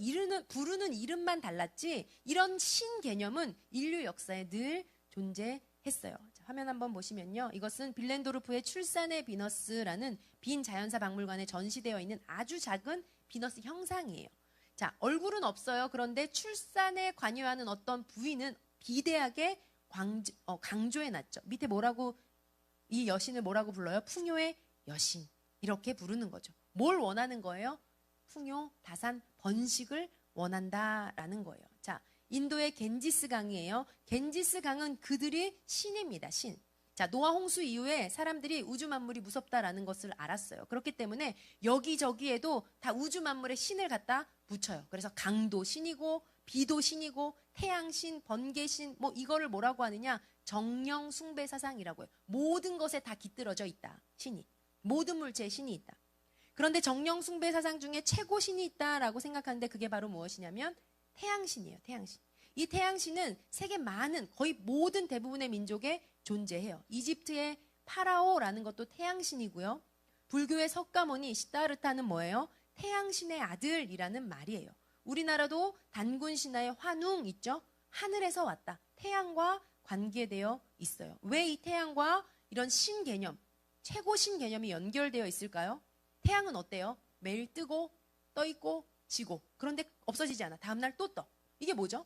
부르는 이름만 달랐지 이런 신 개념은 인류 역사에 늘 존재했어요. 자, 화면 한번 보시면요. 이것은 빌렌도르프의 출산의 비너스라는 빈 자연사 박물관에 전시되어 있는 아주 작은 비너스 형상이에요. 자, 얼굴은 없어요. 그런데 출산에 관여하는 어떤 부위는 비대하게 강조해놨죠. 밑에 이 여신을 뭐라고 불러요? 풍요의 여신. 이렇게 부르는 거죠. 뭘 원하는 거예요? 풍요, 다산, 번식을 원한다라는 거예요. 자, 인도의 겐지스 강이에요. 겐지스 강은 그들이 신입니다. 신. 자, 노아 홍수 이후에 사람들이 우주 만물이 무섭다라는 것을 알았어요. 그렇기 때문에 여기저기에도 다 우주 만물의 신을 갖다 붙여요. 그래서 강도 신이고 비도 신이고 태양신, 번개신, 뭐 이거를 뭐라고 하느냐? 정령 숭배 사상이라고 해요. 모든 것에 다 깃들어져 있다. 신이. 모든 물체에 신이 있다. 그런데 정령 숭배 사상 중에 최고 신이 있다라고 생각하는데 그게 바로 무엇이냐면 태양신이에요. 태양신. 이 태양신은 세계 많은 거의 모든 대부분의 민족에 존재해요. 이집트의 파라오라는 것도 태양신이고요. 불교의 석가모니 시타르타는 뭐예요? 태양신의 아들이라는 말이에요. 우리나라도 단군 신화의 환웅 있죠? 하늘에서 왔다. 태양과 관계되어 있어요. 왜 이 태양과 이런 신 개념, 최고 신 개념이 연결되어 있을까요? 태양은 어때요? 매일 뜨고 떠 있고 지고, 그런데 없어지지 않아. 다음날 또 떠. 이게 뭐죠?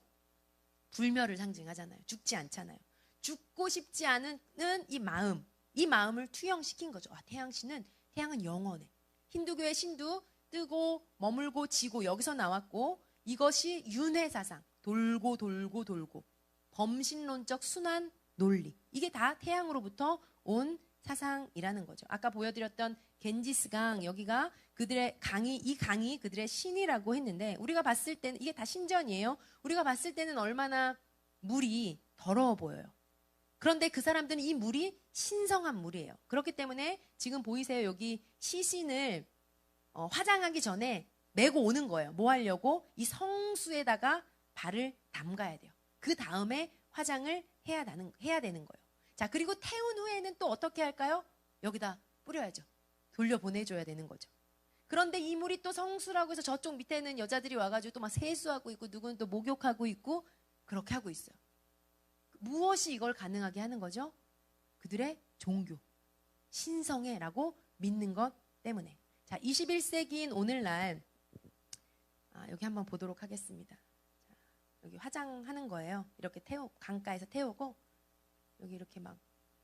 불멸을 상징하잖아요. 죽지 않잖아요. 죽고 싶지 않은 이 마음을 투영시킨 거죠. 태양은 영원해. 힌두교의 신도 뜨고 머물고 지고 여기서 나왔고, 이것이 윤회사상, 돌고 돌고 돌고 범신론적 순환 논리, 이게 다 태양으로부터 온 사상이라는 거죠. 아까 보여드렸던 겐지스강, 여기가 그들의 이 강이 그들의 신이라고 했는데, 우리가 봤을 때는 이게 다 신전이에요. 우리가 봤을 때는 얼마나 물이 더러워 보여요. 그런데 그 사람들은 이 물이 신성한 물이에요. 그렇기 때문에 지금 보이세요? 여기 시신을 화장하기 전에 메고 오는 거예요. 뭐 하려고? 이 성수에다가 발을 담가야 돼요. 그 다음에 화장을 해야 되는 거예요. 자, 그리고 태운 후에는 또 어떻게 할까요? 여기다 뿌려야죠. 돌려보내줘야 되는 거죠. 그런데 이 물이 또 성수라고 해서 저쪽 밑에는 여자들이 와가지고 또 막 세수하고 있고, 누구는 또 목욕하고 있고, 그렇게 하고 있어요. 무엇이 이걸 가능하게 하는 거죠? 그들의 종교, 신성애라고 믿는 것 때문에. 자, 21세기인 오늘날, 여기 한번 보도록 하겠습니다. 자, 여기 화장하는 거예요. 이렇게 강가에서 태우고, 여기 이렇게 막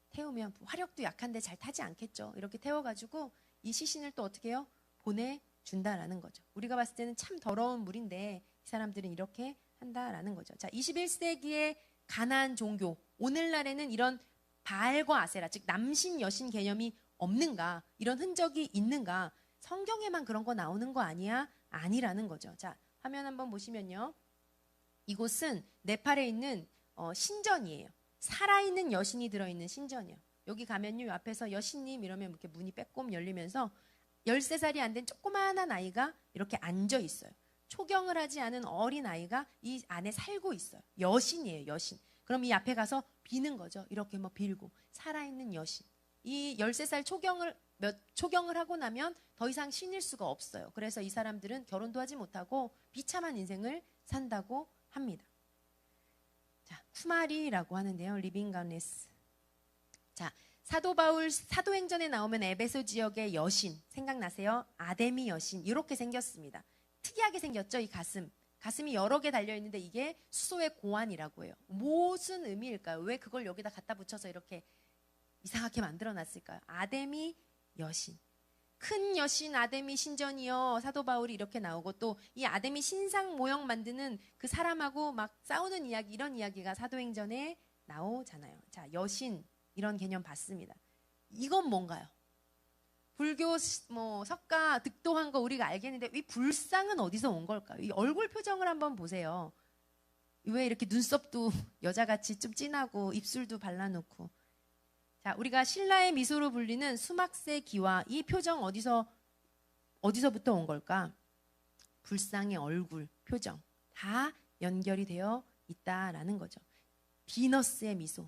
태우면 화력도 약한데 잘 타지 않겠죠. 이렇게 태워가지고 이 시신을 또 어떻게 해요? 보내준다라는 거죠. 우리가 봤을 때는 참 더러운 물인데 이 사람들은 이렇게 한다라는 거죠. 자, 21세기의 가나안 종교, 오늘날에는 이런 바알과 아세라, 즉 남신 여신 개념이 없는가? 이런 흔적이 있는가? 성경에만 그런 거 나오는 거 아니야? 아니라는 거죠. 자, 화면 한번 보시면요. 이곳은 네팔에 있는 신전이에요. 살아있는 여신이 들어있는 신전이에요. 여기 가면요, 앞에서 여신님 이러면 이렇게 문이 빼꼼 열리면서 13살이 안 된 조그마한 아이가 이렇게 앉아 있어요. 초경을 하지 않은 어린 아이가 이 안에 살고 있어요. 여신이에요, 여신. 그럼 이 앞에 가서 비는 거죠. 이렇게 뭐 빌고. 살아있는 여신. 이 13살 초경을 하고 나면 더 이상 신일 수가 없어요. 그래서 이 사람들은 결혼도 하지 못하고 비참한 인생을 산다고 합니다. 자, 쿠마리라고 하는데요. 리빙 가네스. 자, 사도 바울 사도행전에 나오면 에베소 지역의 여신 생각나세요? 아데미 여신 이렇게 생겼습니다. 특이하게 생겼죠, 이 가슴. 가슴이 여러 개 달려 있는데 이게 수소의 고환이라고 해요. 무슨 의미일까요? 왜 그걸 여기다 갖다 붙여서 이렇게 이상하게 만들어 놨을까요? 아데미 여신. 큰 여신 아데미 신전이요. 사도 바울이 이렇게 나오고 또 이 아데미 신상 모형 만드는 그 사람하고 막 싸우는 이야기, 이런 이야기가 사도행전에 나오잖아요. 자, 여신 이런 개념 봤습니다. 이건 뭔가요? 불교 뭐 석가 득도한 거 우리가 알겠는데 이 불상은 어디서 온 걸까요? 이 얼굴 표정을 한번 보세요. 왜 이렇게 눈썹도 여자같이 좀 진하고 입술도 발라놓고. 자, 우리가 신라의 미소로 불리는 수막새 기와 이 표정 어디서부터 온 걸까? 불상의 얼굴, 표정 다 연결이 되어 있다라는 거죠. 비너스의 미소.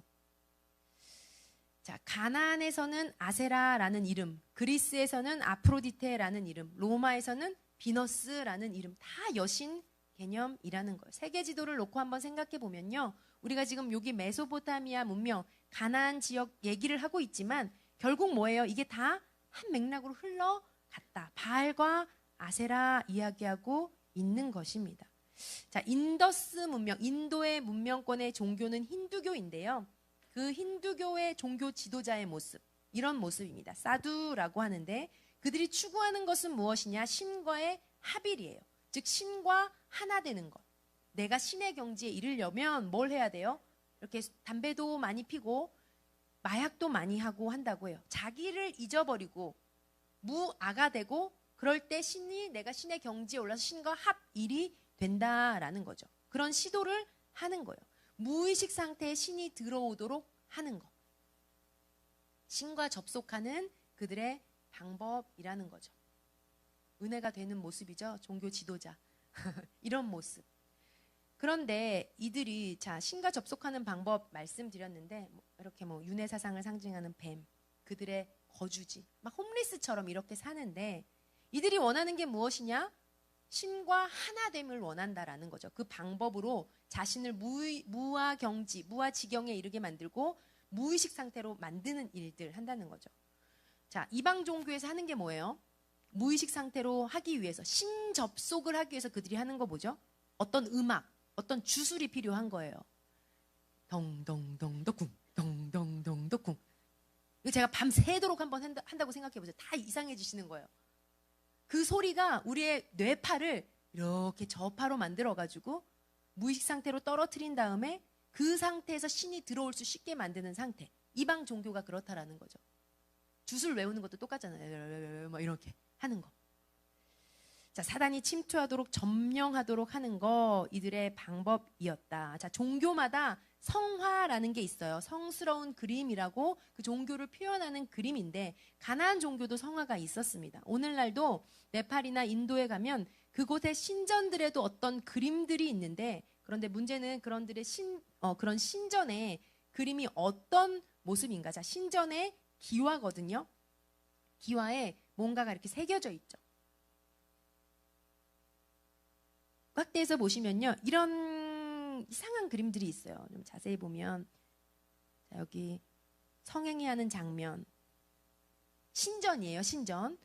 자, 가나안에서는 아세라라는 이름, 그리스에서는 아프로디테라는 이름, 로마에서는 비너스라는 이름, 다 여신 개념이라는 거예요. 세계 지도를 놓고 한번 생각해 보면요, 우리가 지금 여기 메소포타미아 문명, 가나안 지역 얘기를 하고 있지만 결국 뭐예요? 이게 다 한 맥락으로 흘러갔다. 바알과 아세라 이야기하고 있는 것입니다. 자, 인더스 문명, 인도의 문명권의 종교는 힌두교인데요. 그 힌두교의 종교 지도자의 모습, 이런 모습입니다. 사두라고 하는데 그들이 추구하는 것은 무엇이냐? 신과의 합일이에요. 즉 신과 하나 되는 것. 내가 신의 경지에 이르려면 뭘 해야 돼요? 이렇게 담배도 많이 피고 마약도 많이 하고 한다고 해요. 자기를 잊어버리고 무아가 되고 그럴 때 신이 내가 신의 경지에 올라서 신과 합일이 된다라는 거죠. 그런 시도를 하는 거예요. 무의식 상태에 신이 들어오도록 하는 것. 신과 접속하는 그들의 방법이라는 거죠. 은혜가 되는 모습이죠. 종교 지도자. 이런 모습. 그런데 이들이 자, 신과 접속하는 방법 말씀드렸는데 이렇게 뭐 윤회 사상을 상징하는 뱀, 그들의 거주지, 막 홈리스처럼 이렇게 사는데 이들이 원하는 게 무엇이냐? 신과 하나됨을 원한다라는 거죠. 그 방법으로 자신을 무아 경지, 무아 지경에 이르게 만들고 무의식 상태로 만드는 일들 한다는 거죠. 자, 이방 종교에서 하는 게 뭐예요? 무의식 상태로 하기 위해서, 신 접속을 하기 위해서 그들이 하는 거 뭐죠? 어떤 음악, 어떤 주술이 필요한 거예요. 덩덩덩덕쿵, 덩덩덩덕쿵. 이거 제가 밤새도록 한번 한다고 생각해 보세요. 다 이상해지시는 거예요. 그 소리가 우리의 뇌파를 이렇게 저파로 만들어가지고 무의식 상태로 떨어뜨린 다음에 그 상태에서 신이 들어올 수 쉽게 만드는 상태. 이방 종교가 그렇다라는 거죠. 주술 외우는 것도 똑같잖아요. 막 이렇게 하는 거. 자, 사단이 침투하도록 점령하도록 하는 거 이들의 방법이었다. 자, 종교마다 성화라는 게 있어요. 성스러운 그림이라고 그 종교를 표현하는 그림인데 가나안 종교도 성화가 있었습니다. 오늘날도 네팔이나 인도에 가면 그곳의 신전들에도 어떤 그림들이 있는데 그런데 문제는 그런 신전의 그림이 어떤 모습인가. 자, 신전의 기와거든요. 기와에 뭔가가 이렇게 새겨져 있죠. 확대해서 보시면요, 이런 이상한 그림들이 있어요. 좀 자세히 보면, 자, 여기 성행위하는 장면, 신전이에요. 신전.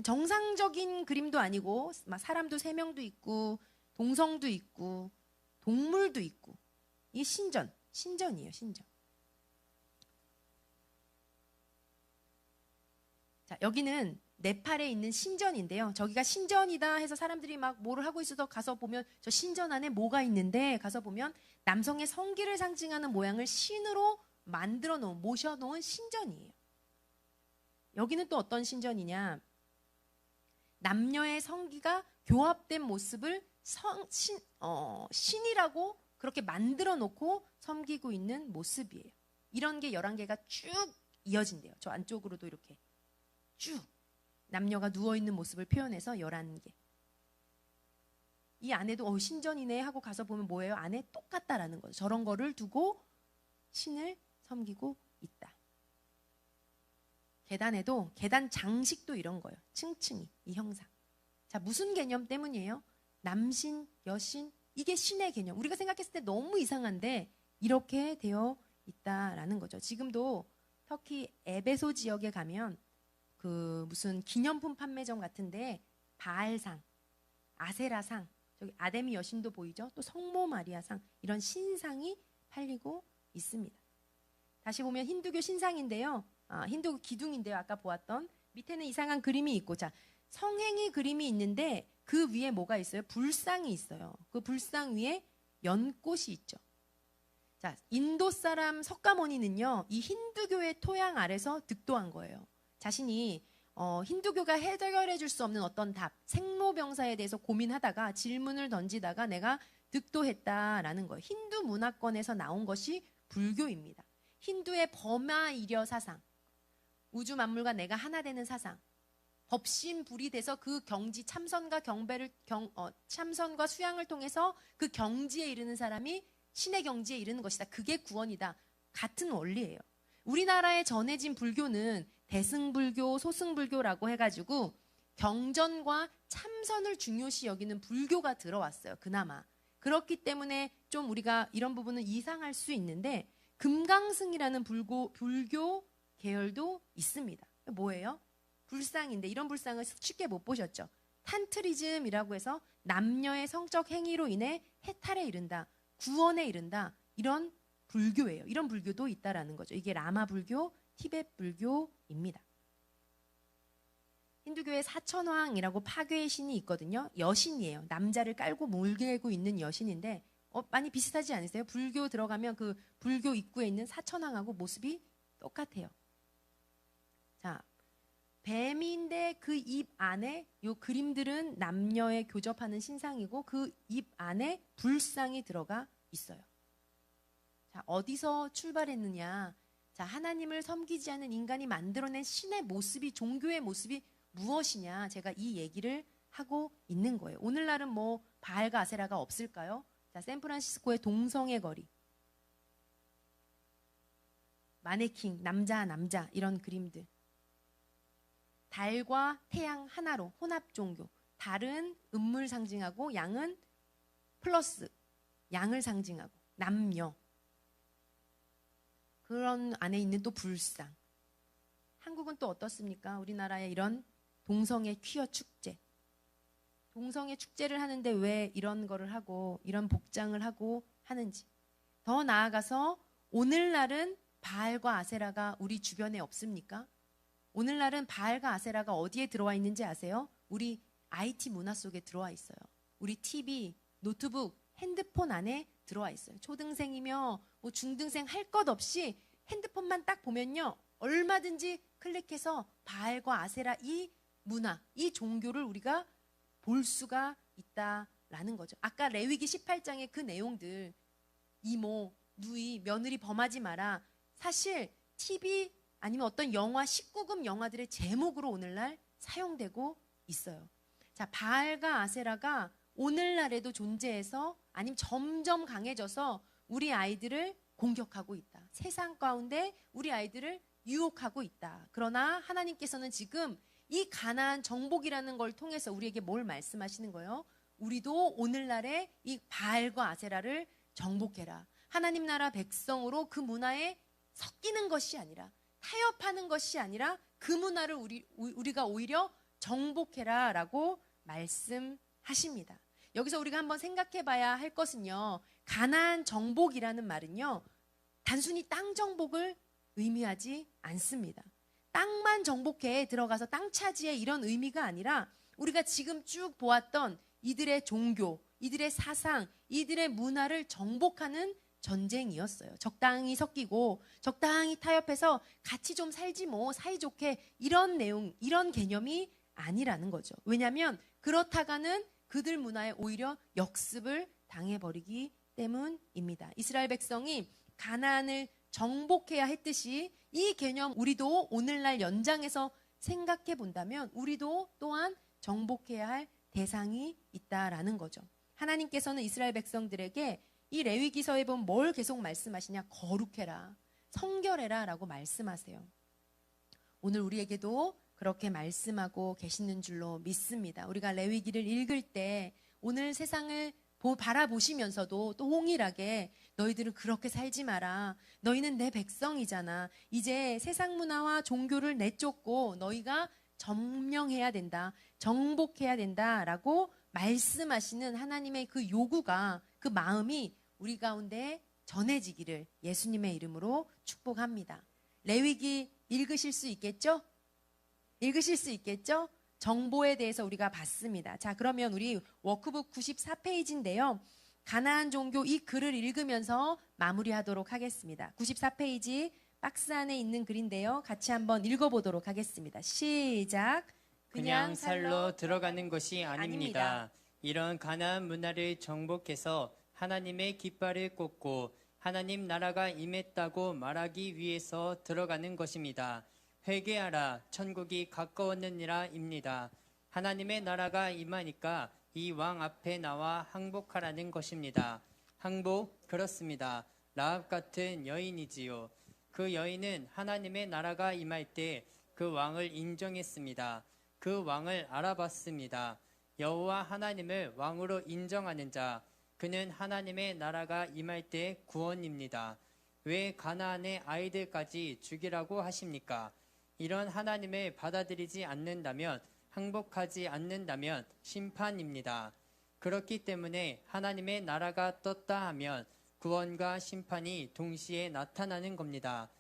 정상적인 그림도 아니고 막 사람도 3명도 있고 동성도 있고 동물도 있고 이 신전이에요. 신전. 자, 여기는 네팔에 있는 신전인데요. 저기가 신전이다 해서 사람들이 막 뭐를 하고 있어서 가서 보면 저 신전 안에 뭐가 있는데 가서 보면 남성의 성기를 상징하는 모양을 신으로 만들어 놓은, 모셔놓은 신전이에요. 여기는 또 어떤 신전이냐? 남녀의 성기가 교합된 모습을 신이라고 그렇게 만들어 놓고 섬기고 있는 모습이에요. 이런 게 11개가 쭉 이어진대요. 저 안쪽으로도 이렇게 쭉 남녀가 누워있는 모습을 표현해서 11개. 이 안에도 신전이네 하고 가서 보면 뭐예요? 안에 똑같다라는 거죠. 저런 거를 두고 신을 섬기고 있다. 계단에도 계단 장식도 이런 거예요. 층층이 이 형상. 자, 무슨 개념 때문이에요? 남신, 여신, 이게 신의 개념. 우리가 생각했을 때 너무 이상한데 이렇게 되어 있다라는 거죠. 지금도 터키 에베소 지역에 가면 그 무슨 기념품 판매점 같은데 바알상, 아세라상, 저기 아데미 여신도 보이죠? 또 성모 마리아상 이런 신상이 팔리고 있습니다. 다시 보면 힌두교 신상인데요. 힌두교 기둥인데요. 아까 보았던 밑에는 이상한 그림이 있고, 자 성행이 그림이 있는데 그 위에 뭐가 있어요? 불상이 있어요. 그 불상 위에 연꽃이 있죠. 자, 인도 사람 석가모니는요, 이 힌두교의 토양 아래서 득도한 거예요. 자신이 힌두교가 해결해 줄 수 없는 어떤 답, 생로병사에 대해서 고민하다가 질문을 던지다가 내가 득도했다라는 거예요. 힌두 문화권에서 나온 것이 불교입니다. 힌두의 범아이려 사상, 우주 만물과 내가 하나 되는 사상, 법신불이 돼서 그 경지 참선과 참선과 수양을 통해서 그 경지에 이르는 사람이 신의 경지에 이르는 것이다. 그게 구원이다. 같은 원리예요. 우리나라에 전해진 불교는 대승불교, 소승불교라고 해가지고 경전과 참선을 중요시 여기는 불교가 들어왔어요. 그나마. 그렇기 때문에 좀 우리가 이런 부분은 이상할 수 있는데 금강승이라는 불교 계열도 있습니다. 뭐예요? 불상인데 이런 불상을 쉽게 못 보셨죠. 탄트리즘이라고 해서 남녀의 성적 행위로 인해 해탈에 이른다, 구원에 이른다, 이런 불교예요. 이런 불교도 있다라는 거죠. 이게 라마 불교, 티베트 불교입니다. 힌두교의 사천왕이라고 파괴의 신이 있거든요. 여신이에요. 남자를 깔고 물개고 있는 여신인데 많이 비슷하지 않으세요? 불교 들어가면 그 불교 입구에 있는 사천왕하고 모습이 똑같아요. 자, 뱀인데 그 입 안에 요 그림들은 남녀의 교접하는 신상이고 그 입 안에 불상이 들어가 있어요. 자, 어디서 출발했느냐? 자, 하나님을 섬기지 않는 인간이 만들어낸 신의 모습이, 종교의 모습이 무엇이냐? 제가 이 얘기를 하고 있는 거예요. 오늘날은 뭐 바알과 아세라가 없을까요? 자, 샌프란시스코의 동성애 거리, 마네킹, 남자 이런 그림들. 달과 태양 하나로 혼합 종교. 달은 음물 상징하고 양은 플러스, 양을 상징하고 남녀. 그런 안에 있는 또 불상. 한국은 또 어떻습니까? 우리나라에 이런 동성애 퀴어 축제. 동성애 축제를 하는데 왜 이런 거를 하고 이런 복장을 하고 하는지. 더 나아가서 오늘날은 바알과 아세라가 우리 주변에 없습니까? 오늘날은 바알과 아세라가 어디에 들어와 있는지 아세요? 우리 IT 문화 속에 들어와 있어요. 우리 TV, 노트북, 핸드폰 안에 들어와 있어요. 초등생이며 뭐 중등생 할 것 없이 핸드폰만 딱 보면요, 얼마든지 클릭해서 바알과 아세라 이 문화, 이 종교를 우리가 볼 수가 있다라는 거죠. 아까 레위기 18장의 그 내용들, 이모, 누이, 며느리 범하지 마라. 사실 TV 아니면 어떤 영화, 19금 영화들의 제목으로 오늘날 사용되고 있어요. 자, 바알과 아세라가 오늘날에도 존재해서 아니면 점점 강해져서 우리 아이들을 공격하고 있다. 세상 가운데 우리 아이들을 유혹하고 있다. 그러나 하나님께서는 지금 이 가나안 정복이라는 걸 통해서 우리에게 뭘 말씀하시는 거예요? 우리도 오늘날에 이 바알과 아세라를 정복해라. 하나님 나라 백성으로 그 문화에 섞이는 것이 아니라, 타협하는 것이 아니라 그 문화를 우리가 오히려 정복해라 라고 말씀하십니다. 여기서 우리가 한번 생각해 봐야 할 것은요, 가나안 정복이라는 말은요, 단순히 땅 정복을 의미하지 않습니다. 땅만 정복해 들어가서 땅 차지해 이런 의미가 아니라 우리가 지금 쭉 보았던 이들의 종교, 이들의 사상, 이들의 문화를 정복하는 전쟁이었어요. 적당히 섞이고 적당히 타협해서 같이 좀 살지 뭐 사이좋게 이런 내용, 이런 개념이 아니라는 거죠. 왜냐하면 그렇다가는 그들 문화에 오히려 역습을 당해버리기 때문입니다. 이스라엘 백성이 가나안을 정복해야 했듯이 이 개념 우리도 오늘날 연장해서 생각해 본다면 우리도 또한 정복해야 할 대상이 있다라는 거죠. 하나님께서는 이스라엘 백성들에게 이 레위기서에 보면 뭘 계속 말씀하시냐? 거룩해라, 성결해라 라고 말씀하세요. 오늘 우리에게도 그렇게 말씀하고 계시는 줄로 믿습니다. 우리가 레위기를 읽을 때 오늘 세상을 바라보시면서도 또 홍일하게 너희들은 그렇게 살지 마라. 너희는 내 백성이잖아. 이제 세상 문화와 종교를 내쫓고 너희가 점령해야 된다. 정복해야 된다라고 말씀하시는 하나님의 그 요구가, 그 마음이 우리 가운데 전해지기를 예수님의 이름으로 축복합니다. 레위기 읽으실 수 있겠죠? 읽으실 수 있겠죠? 정보에 대해서 우리가 봤습니다. 자, 그러면 우리 워크북 94페이지인데요. 가나안 종교 이 글을 읽으면서 마무리하도록 하겠습니다. 94페이지 박스 안에 있는 글인데요. 같이 한번 읽어보도록 하겠습니다. 시작. 그냥 살러 들어가는 것이 아닙니다. 이런 가나안 문화를 정복해서 하나님의 깃발을 꽂고 하나님 나라가 임했다고 말하기 위해서 들어가는 것입니다. 회개하라, 천국이 가까웠느니라입니다. 하나님의 나라가 임하니까 이 왕 앞에 나와 항복하라는 것입니다. 항복, 그렇습니다. 라합 같은 여인이지요. 그 여인은 하나님의 나라가 임할 때 그 왕을 인정했습니다. 그 왕을 알아봤습니다. 여호와 하나님을 왕으로 인정하는 자, 그는 하나님의 나라가 임할 때 구원입니다. 왜 가나안의 아이들까지 죽이라고 하십니까? 이런 하나님을 받아들이지 않는다면, 항복하지 않는다면 심판입니다. 그렇기 때문에 하나님의 나라가 떴다 하면 구원과 심판이 동시에 나타나는 겁니다.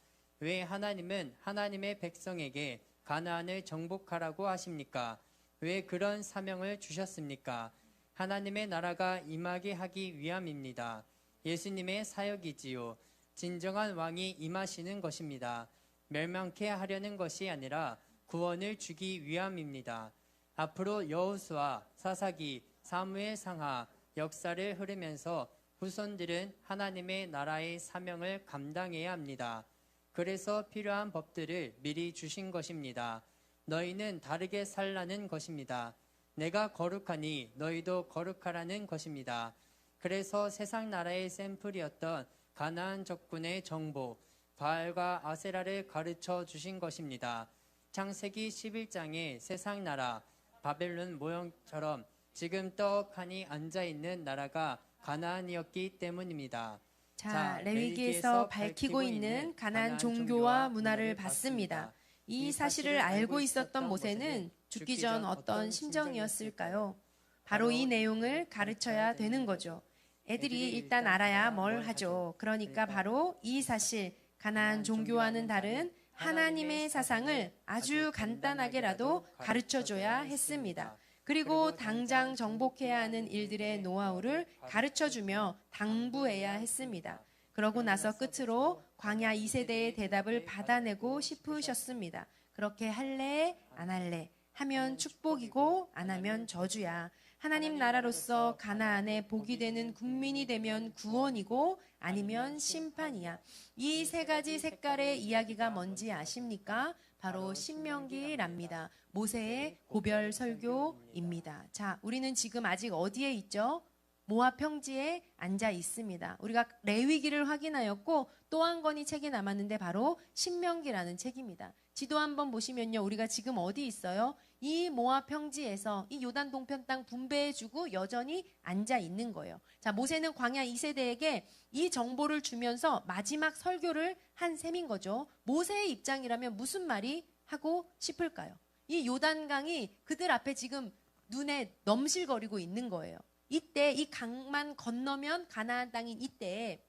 왜 하나님은 하나님의 백성에게 가나안을 정복하라고 하십니까? 왜 그런 사명을 주셨습니까? 하나님의 나라가 임하게 하기 위함입니다. 예수님의 사역이지요. 진정한 왕이 임하시는 것입니다. 멸망케 하려는 것이 아니라 구원을 주기 위함입니다. 앞으로 여호수아, 사사기, 사무엘 상하 역사를 흐르면서 후손들은 하나님의 나라의 사명을 감당해야 합니다. 그래서 필요한 법들을 미리 주신 것입니다. 너희는 다르게 살라는 것입니다. 내가 거룩하니 너희도 거룩하라는 것입니다. 그래서 세상 나라의 샘플이었던 가나안 적군의 정보, 바알과 아세라를 가르쳐 주신 것입니다. 창세기 11장의 세상 나라, 바벨론 모형처럼 지금 떡하니 앉아있는 나라가 가나안이었기 때문입니다. 자, 레위기에서 밝히고 있는 가나안 종교와 문화를 봤습니다. 이 사실을 알고 있었던 모세는 죽기 전 어떤 심정이었을까요? 바로 이 내용을 가르쳐야 되는 거죠. 애들이 일단 알아야 뭘 하죠. 그러니까 바로 이 사실, 가나안 종교와는 다른 하나님의 사상을 아주 간단하게라도 가르쳐줘야 했습니다. 그리고 당장 정복해야 하는 일들의 노하우를 가르쳐주며 당부해야 했습니다. 그러고 나서 끝으로 광야 2세대의 대답을 받아내고 싶으셨습니다. 그렇게 할래? 안 할래? 하면 축복이고 안 하면 저주야. 하나님 나라로서 가나안에 복이 되는 국민이 되면 구원이고 아니면 심판이야. 이 세 가지 색깔의 이야기가 뭔지 아십니까? 바로 신명기랍니다. 모세의 고별 설교입니다. 자, 우리는 지금 아직 어디에 있죠? 모압 평지에 앉아 있습니다. 우리가 레위기를 확인하였고 또 한 권이 책이 남았는데 바로 신명기라는 책입니다. 지도 한번 보시면요. 우리가 지금 어디 있어요? 이 모압 평지에서 이 요단 동편 땅 분배해주고 여전히 앉아 있는 거예요. 자, 모세는 광야 2세대에게 이 정보를 주면서 마지막 설교를 한 셈인 거죠. 모세의 입장이라면 무슨 말이 하고 싶을까요? 이 요단강이 그들 앞에 지금 눈에 넘실거리고 있는 거예요. 이때 이 강만 건너면 가나안 땅인 이때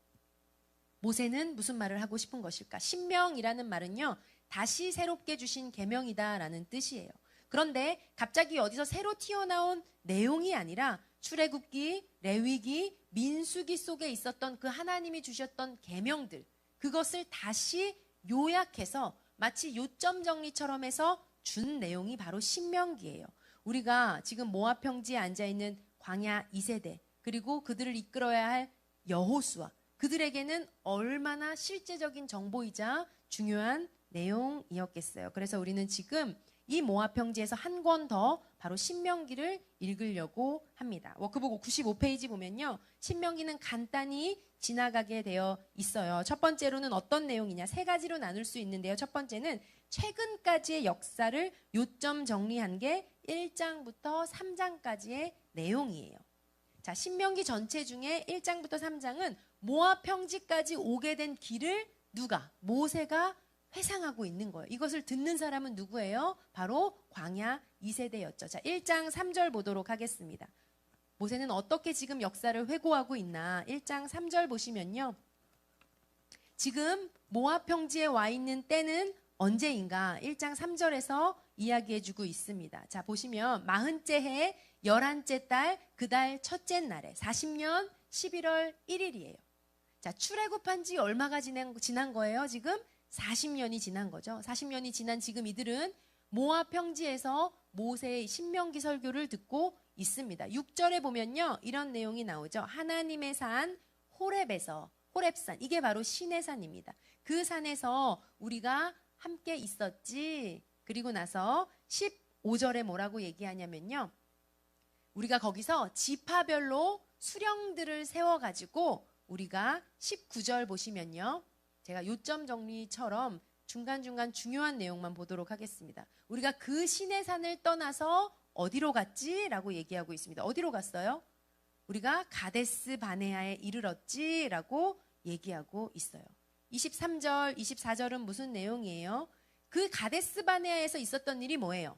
모세는 무슨 말을 하고 싶은 것일까? 신명이라는 말은요. 다시 새롭게 주신 계명이다라는 뜻이에요. 그런데 갑자기 어디서 새로 튀어나온 내용이 아니라 출애굽기, 레위기, 민수기 속에 있었던 그 하나님이 주셨던 계명들, 그것을 다시 요약해서 마치 요점 정리처럼 해서 준 내용이 바로 신명기예요. 우리가 지금 모압 평지에 앉아 있는 광야 2세대, 그리고 그들을 이끌어야 할 여호수아, 그들에게는 얼마나 실제적인 정보이자 중요한 내용이었겠어요. 그래서 우리는 지금 이 모압 평지에서 한 권 더 바로 신명기를 읽으려고 합니다. 워크북 95페이지 보면요. 신명기는 간단히 지나가게 되어 있어요. 첫 번째로는 어떤 내용이냐? 세 가지로 나눌 수 있는데요. 첫 번째는 최근까지의 역사를 요점 정리한 게 1장부터 3장까지의 내용이에요. 자, 신명기 전체 중에 1장부터 3장은 모압 평지까지 오게 된 길을 누가? 모세가 회상하고 있는 거예요. 이것을 듣는 사람은 누구예요? 바로 광야 2세대였죠. 자, 1장 3절 보도록 하겠습니다. 모세는 어떻게 지금 역사를 회고하고 있나? 1장 3절 보시면요. 지금 모압 평지에 와 있는 때는 언제인가? 1장 3절에서 이야기해주고 있습니다. 자, 보시면 40째 해 11째 달 그 달 첫째 날에 40년 11월 1일이에요. 자, 출애굽한 지 얼마가 지난 거예요? 지금 40년이 지난 거죠. 40년이 지난 지금 이들은 모압 평지에서 모세의 신명기 설교를 듣고 있습니다. 6절에 보면요. 이런 내용이 나오죠. 하나님의 산 호렙에서, 호렙산, 이게 바로 신의 산입니다. 그 산에서 우리가 함께 있었지. 그리고 나서 15절에 뭐라고 얘기하냐면요. 우리가 거기서 지파별로 수령들을 세워가지고 우리가 19절 보시면요. 제가 요점 정리처럼 중간중간 중요한 내용만 보도록 하겠습니다. 우리가 그 신의 산을 떠나서 어디로 갔지? 라고 얘기하고 있습니다. 어디로 갔어요? 우리가 가데스 바네아에 이르렀지? 라고 얘기하고 있어요. 23절, 24절은 무슨 내용이에요? 그 가데스 바네아에서 있었던 일이 뭐예요?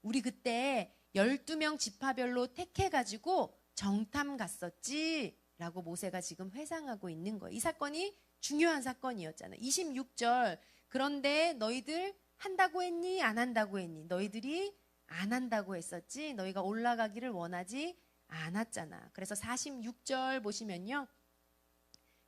우리 그때 12명 지파별로 택해가지고 정탐 갔었지? 라고 모세가 지금 회상하고 있는 거예요. 이 사건이 중요한 사건이었잖아요. 26절, 그런데 너희들 한다고 했니? 안 한다고 했니? 너희들이 안 한다고 했었지? 너희가 올라가기를 원하지 않았잖아. 그래서 46절 보시면요.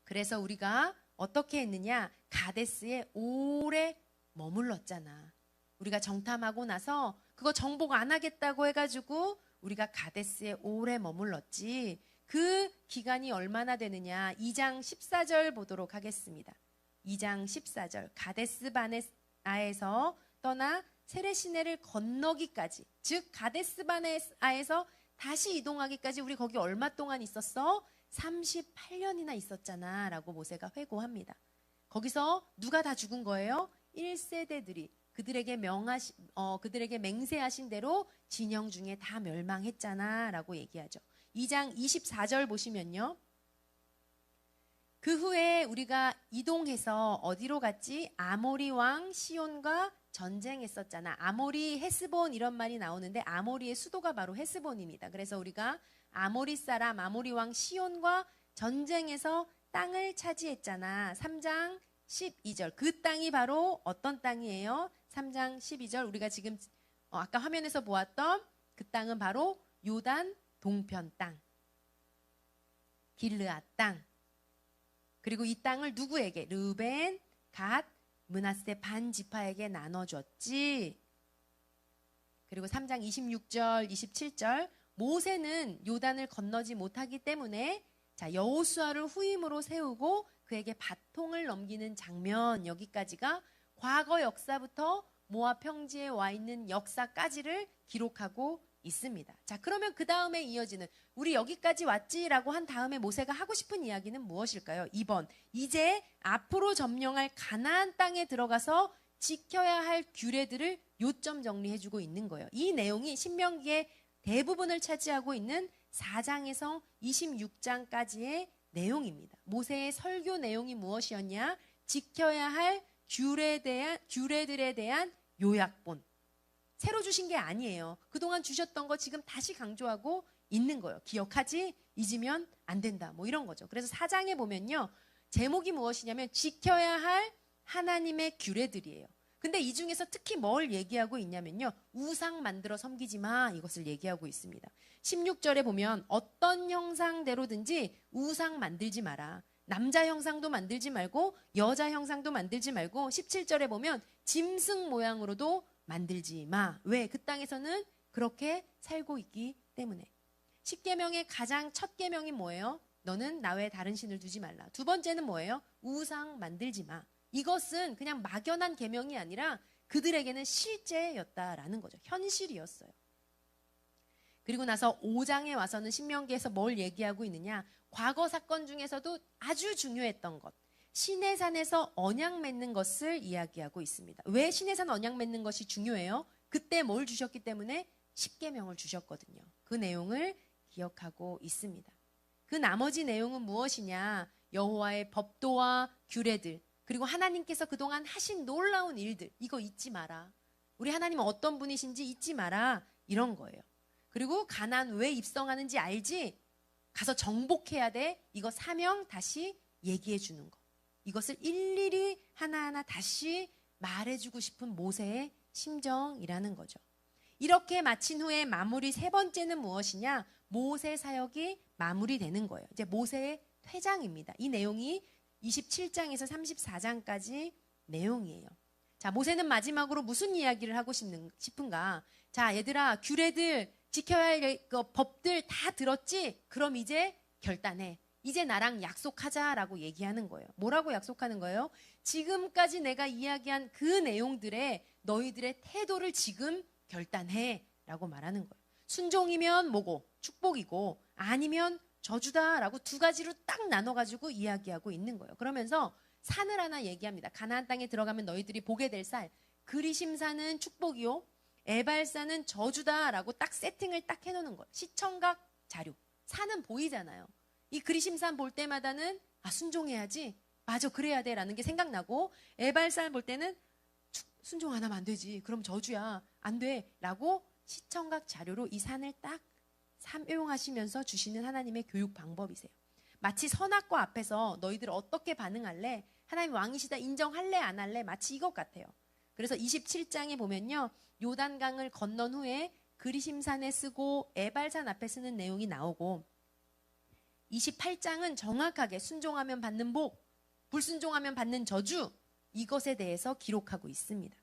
그래서 우리가 어떻게 했느냐? 가데스에 오래 머물렀잖아. 우리가 정탐하고 나서 그거 정복 안 하겠다고 해가지고 우리가 가데스에 오래 머물렀지. 그 기간이 얼마나 되느냐? 2장 14절 보도록 하겠습니다. 2장 14절. 가데스 바네아에서 떠나 세레시네를 건너기까지, 즉 가데스 바네아에서 다시 이동하기까지 우리 거기 얼마 동안 있었어? 38년이나 있었잖아 라고 모세가 회고합니다. 거기서 누가 다 죽은 거예요? 1세대들이 그들에게 맹세하신 대로 진영 중에 다 멸망했잖아 라고 얘기하죠. 2장 24절 보시면요. 그 후에 우리가 이동해서 어디로 갔지? 아모리 왕 시온과 전쟁했었잖아. 아모리, 헤스본 이런 말이 나오는데 아모리의 수도가 바로 헤스본입니다. 그래서 우리가 아모리 사람, 아모리 왕 시온과 전쟁에서 땅을 차지했잖아. 3장 12절. 그 땅이 바로 어떤 땅이에요? 3장 12절. 우리가 지금 아까 화면에서 보았던 그 땅은 바로 요단 동편 땅, 길르앗 땅. 그리고 이 땅을 누구에게? 르벤, 갓, 므낫세 반 지파에게 나눠줬지. 그리고 3장 26절, 27절. 모세는 요단을 건너지 못하기 때문에 자, 여호수아를 후임으로 세우고 그에게 바통을 넘기는 장면, 여기까지가 과거 역사부터 모압 평지에 와 있는 역사까지를 기록하고 있습니다. 자, 그러면 그 다음에 이어지는 우리 여기까지 왔지라고 한 다음에 모세가 하고 싶은 이야기는 무엇일까요? 2번, 이제 앞으로 점령할 가나안 땅에 들어가서 지켜야 할 규례들을 요점 정리해주고 있는 거예요. 이 내용이 신명기의 대부분을 차지하고 있는 4장에서 26장까지의 내용입니다. 모세의 설교 내용이 무엇이었냐? 지켜야 할 규례들에 대한 요약본. 새로 주신 게 아니에요. 그동안 주셨던 거 지금 다시 강조하고 있는 거예요. 기억하지? 잊으면 안 된다. 뭐 이런 거죠. 그래서 4장에 보면요. 제목이 무엇이냐면 지켜야 할 하나님의 규례들이에요. 근데 이 중에서 특히 뭘 얘기하고 있냐면요. 우상 만들어 섬기지 마. 이것을 얘기하고 있습니다. 16절에 보면 어떤 형상대로든지 우상 만들지 마라. 남자 형상도 만들지 말고 여자 형상도 만들지 말고 17절에 보면 짐승 모양으로도 만들지 마. 왜? 그 땅에서는 그렇게 살고 있기 때문에. 10계명의 가장 첫 계명이 뭐예요? 너는 나 외에 다른 신을 두지 말라. 두 번째는 뭐예요? 우상 만들지 마. 이것은 그냥 막연한 계명이 아니라 그들에게는 실제였다라는 거죠. 현실이었어요. 그리고 나서 5장에 와서는 신명기에서 뭘 얘기하고 있느냐? 과거 사건 중에서도 아주 중요했던 것. 시내산에서 언약 맺는 것을 이야기하고 있습니다. 왜 시내산 언약 맺는 것이 중요해요? 그때 뭘 주셨기 때문에 10계명을 주셨거든요. 그 내용을 기억하고 있습니다. 그 나머지 내용은 무엇이냐? 여호와의 법도와 규례들, 그리고 하나님께서 그동안 하신 놀라운 일들, 이거 잊지 마라. 우리 하나님은 어떤 분이신지 잊지 마라. 이런 거예요. 그리고 가나안 왜 입성하는지 알지? 가서 정복해야 돼. 이거 사명 다시 얘기해 주는 거. 이것을 일일이 하나하나 다시 말해주고 싶은 모세의 심정이라는 거죠. 이렇게 마친 후에 마무리 세 번째는 무엇이냐? 모세 사역이 마무리되는 거예요. 이제 모세의 퇴장입니다. 이 내용이 27장에서 34장까지 내용이에요. 자, 모세는 마지막으로 무슨 이야기를 하고 싶은가? 자, 얘들아, 규례들, 지켜야 할 법들 다 들었지? 그럼 이제 결단해. 이제 나랑 약속하자라고 얘기하는 거예요. 뭐라고 약속하는 거예요? 지금까지 내가 이야기한 그 내용들에 너희들의 태도를 지금 결단해 라고 말하는 거예요. 순종이면 뭐고? 축복이고, 아니면 저주다라고 두 가지로 딱 나눠가지고 이야기하고 있는 거예요. 그러면서 산을 하나 얘기합니다. 가나안 땅에 들어가면 너희들이 보게 될 산, 그리심산은 축복이요, 에발산은 저주다라고 딱 세팅을 딱 해놓는 거예요. 시청각 자료. 산은 보이잖아요. 이 그리심산 볼 때마다는 순종해야지, 맞아, 그래야 돼라는 게 생각나고, 에발산 볼 때는 순종 안 하면 안 되지, 그럼 저주야, 안 돼라고 시청각 자료로 이 산을 딱 사용하시면서 주시는 하나님의 교육 방법이세요. 마치 선악과 앞에서 너희들 어떻게 반응할래? 하나님 왕이시다 인정할래 안 할래? 마치 이것 같아요. 그래서 27장에 보면요, 요단강을 건넌 후에 그리심산에 쓰고 에발산 앞에 쓰는 내용이 나오고, 28장은 정확하게 순종하면 받는 복, 불순종하면 받는 저주, 이것에 대해서 기록하고 있습니다.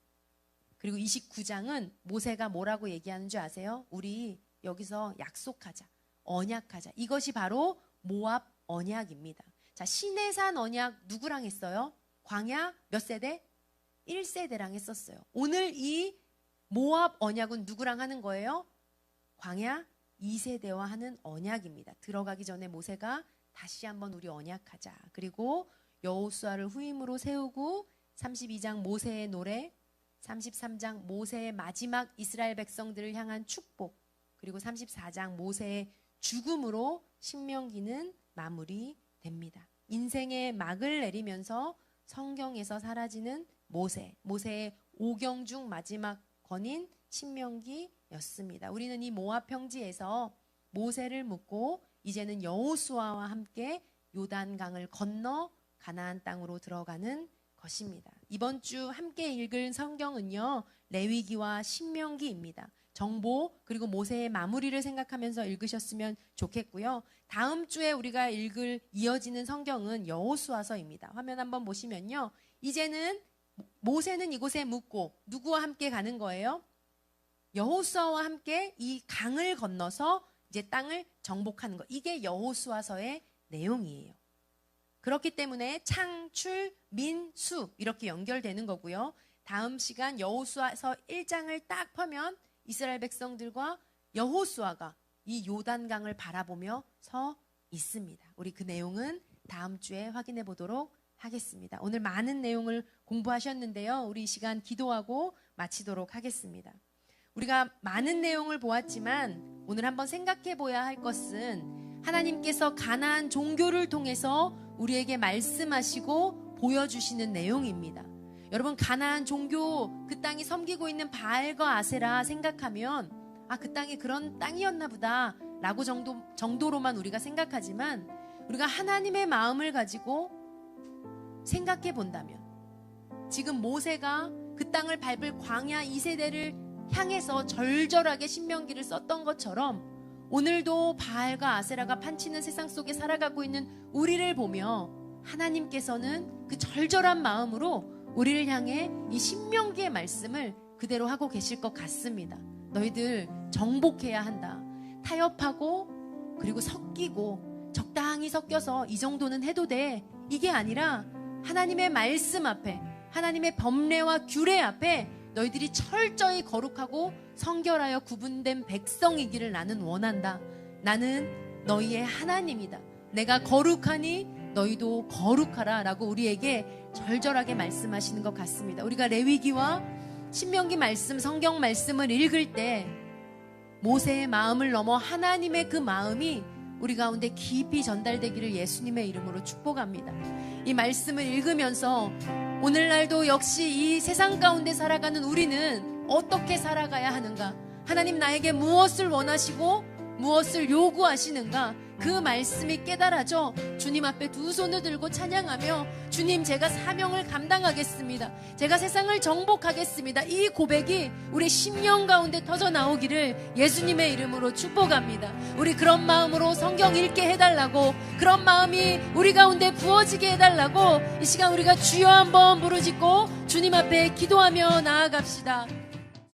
그리고 29장은 모세가 뭐라고 얘기하는 줄 아세요? 우리 여기서 약속하자, 언약하자. 이것이 바로 모압 언약입니다. 자, 시내산 언약 누구랑 했어요? 광야 몇 세대? 1세대랑 했었어요. 오늘 이 모압 언약은 누구랑 하는 거예요? 광야 2세대와 하는 언약입니다. 들어가기 전에 모세가 다시 한번 우리 언약하자. 그리고 여호수아를 후임으로 세우고 32장 모세의 노래, 33장 모세의 마지막 이스라엘 백성들을 향한 축복, 그리고 34장 모세의 죽음으로 신명기는 마무리됩니다. 인생의 막을 내리면서 성경에서 사라지는 모세의 오경 중 마지막 권인 신명기였습니다. 우리는 이 모압 평지에서 모세를 묻고 이제는 여호수아와 함께 요단강을 건너 가나안 땅으로 들어가는 것입니다. 이번 주 함께 읽을 성경은요, 레위기와 신명기입니다. 정보 그리고 모세의 마무리를 생각하면서 읽으셨으면 좋겠고요. 다음 주에 우리가 읽을 이어지는 성경은 여호수아서입니다. 화면 한번 보시면요, 이제는 모세는 이곳에 묵고 누구와 함께 가는 거예요? 여호수아와 함께 이 강을 건너서 이제 땅을 정복하는 거. 이게 여호수아서의 내용이에요. 그렇기 때문에 창출, 민수 이렇게 연결되는 거고요. 다음 시간 여호수아서 1장을 딱 펴면 이스라엘 백성들과 여호수아가 이 요단강을 바라보며 서 있습니다. 우리 그 내용은 다음 주에 확인해 보도록 하겠습니다. 오늘 많은 내용을 공부하셨는데요. 우리 이 시간 기도하고 마치도록 하겠습니다. 우리가 많은 내용을 보았지만 오늘 한번 생각해 보아야 할 것은 하나님께서 가나안 종교를 통해서 우리에게 말씀하시고 보여주시는 내용입니다. 여러분, 가나안 종교, 그 땅이 섬기고 있는 바알과 아세라 생각하면 그 땅이 그런 땅이었나 보다 라고 정도로만 우리가 생각하지만, 우리가 하나님의 마음을 가지고 생각해 본다면 지금 모세가 그 땅을 밟을 광야 2세대를 향해서 절절하게 신명기를 썼던 것처럼 오늘도 바알과 아세라가 판치는 세상 속에 살아가고 있는 우리를 보며 하나님께서는 그 절절한 마음으로 우리를 향해 이 신명기의 말씀을 그대로 하고 계실 것 같습니다. 너희들 정복해야 한다. 타협하고 그리고 섞이고 적당히 섞여서 이 정도는 해도 돼. 이게 아니라 하나님의 말씀 앞에, 하나님의 법례와 규례 앞에 너희들이 철저히 거룩하고 성결하여 구분된 백성이기를 나는 원한다. 나는 너희의 하나님이다. 내가 거룩하니 너희도 거룩하라 라고 우리에게 절절하게 말씀하시는 것 같습니다. 우리가 레위기와 신명기 말씀, 성경 말씀을 읽을 때 모세의 마음을 넘어 하나님의 그 마음이 우리 가운데 깊이 전달되기를 예수님의 이름으로 축복합니다. 이 말씀을 읽으면서 오늘날도 역시 이 세상 가운데 살아가는 우리는 어떻게 살아가야 하는가? 하나님 나에게 무엇을 원하시고 무엇을 요구하시는가? 그 말씀이 깨달아져 주님 앞에 두 손을 들고 찬양하며 주님 제가 사명을 감당하겠습니다. 제가 세상을 정복하겠습니다. 이 고백이 우리 심령 가운데 터져 나오기를 예수님의 이름으로 축복합니다. 우리 그런 마음으로 성경 읽게 해달라고, 그런 마음이 우리 가운데 부어지게 해달라고 이 시간 우리가 주여 한번 부르짖고 주님 앞에 기도하며 나아갑시다.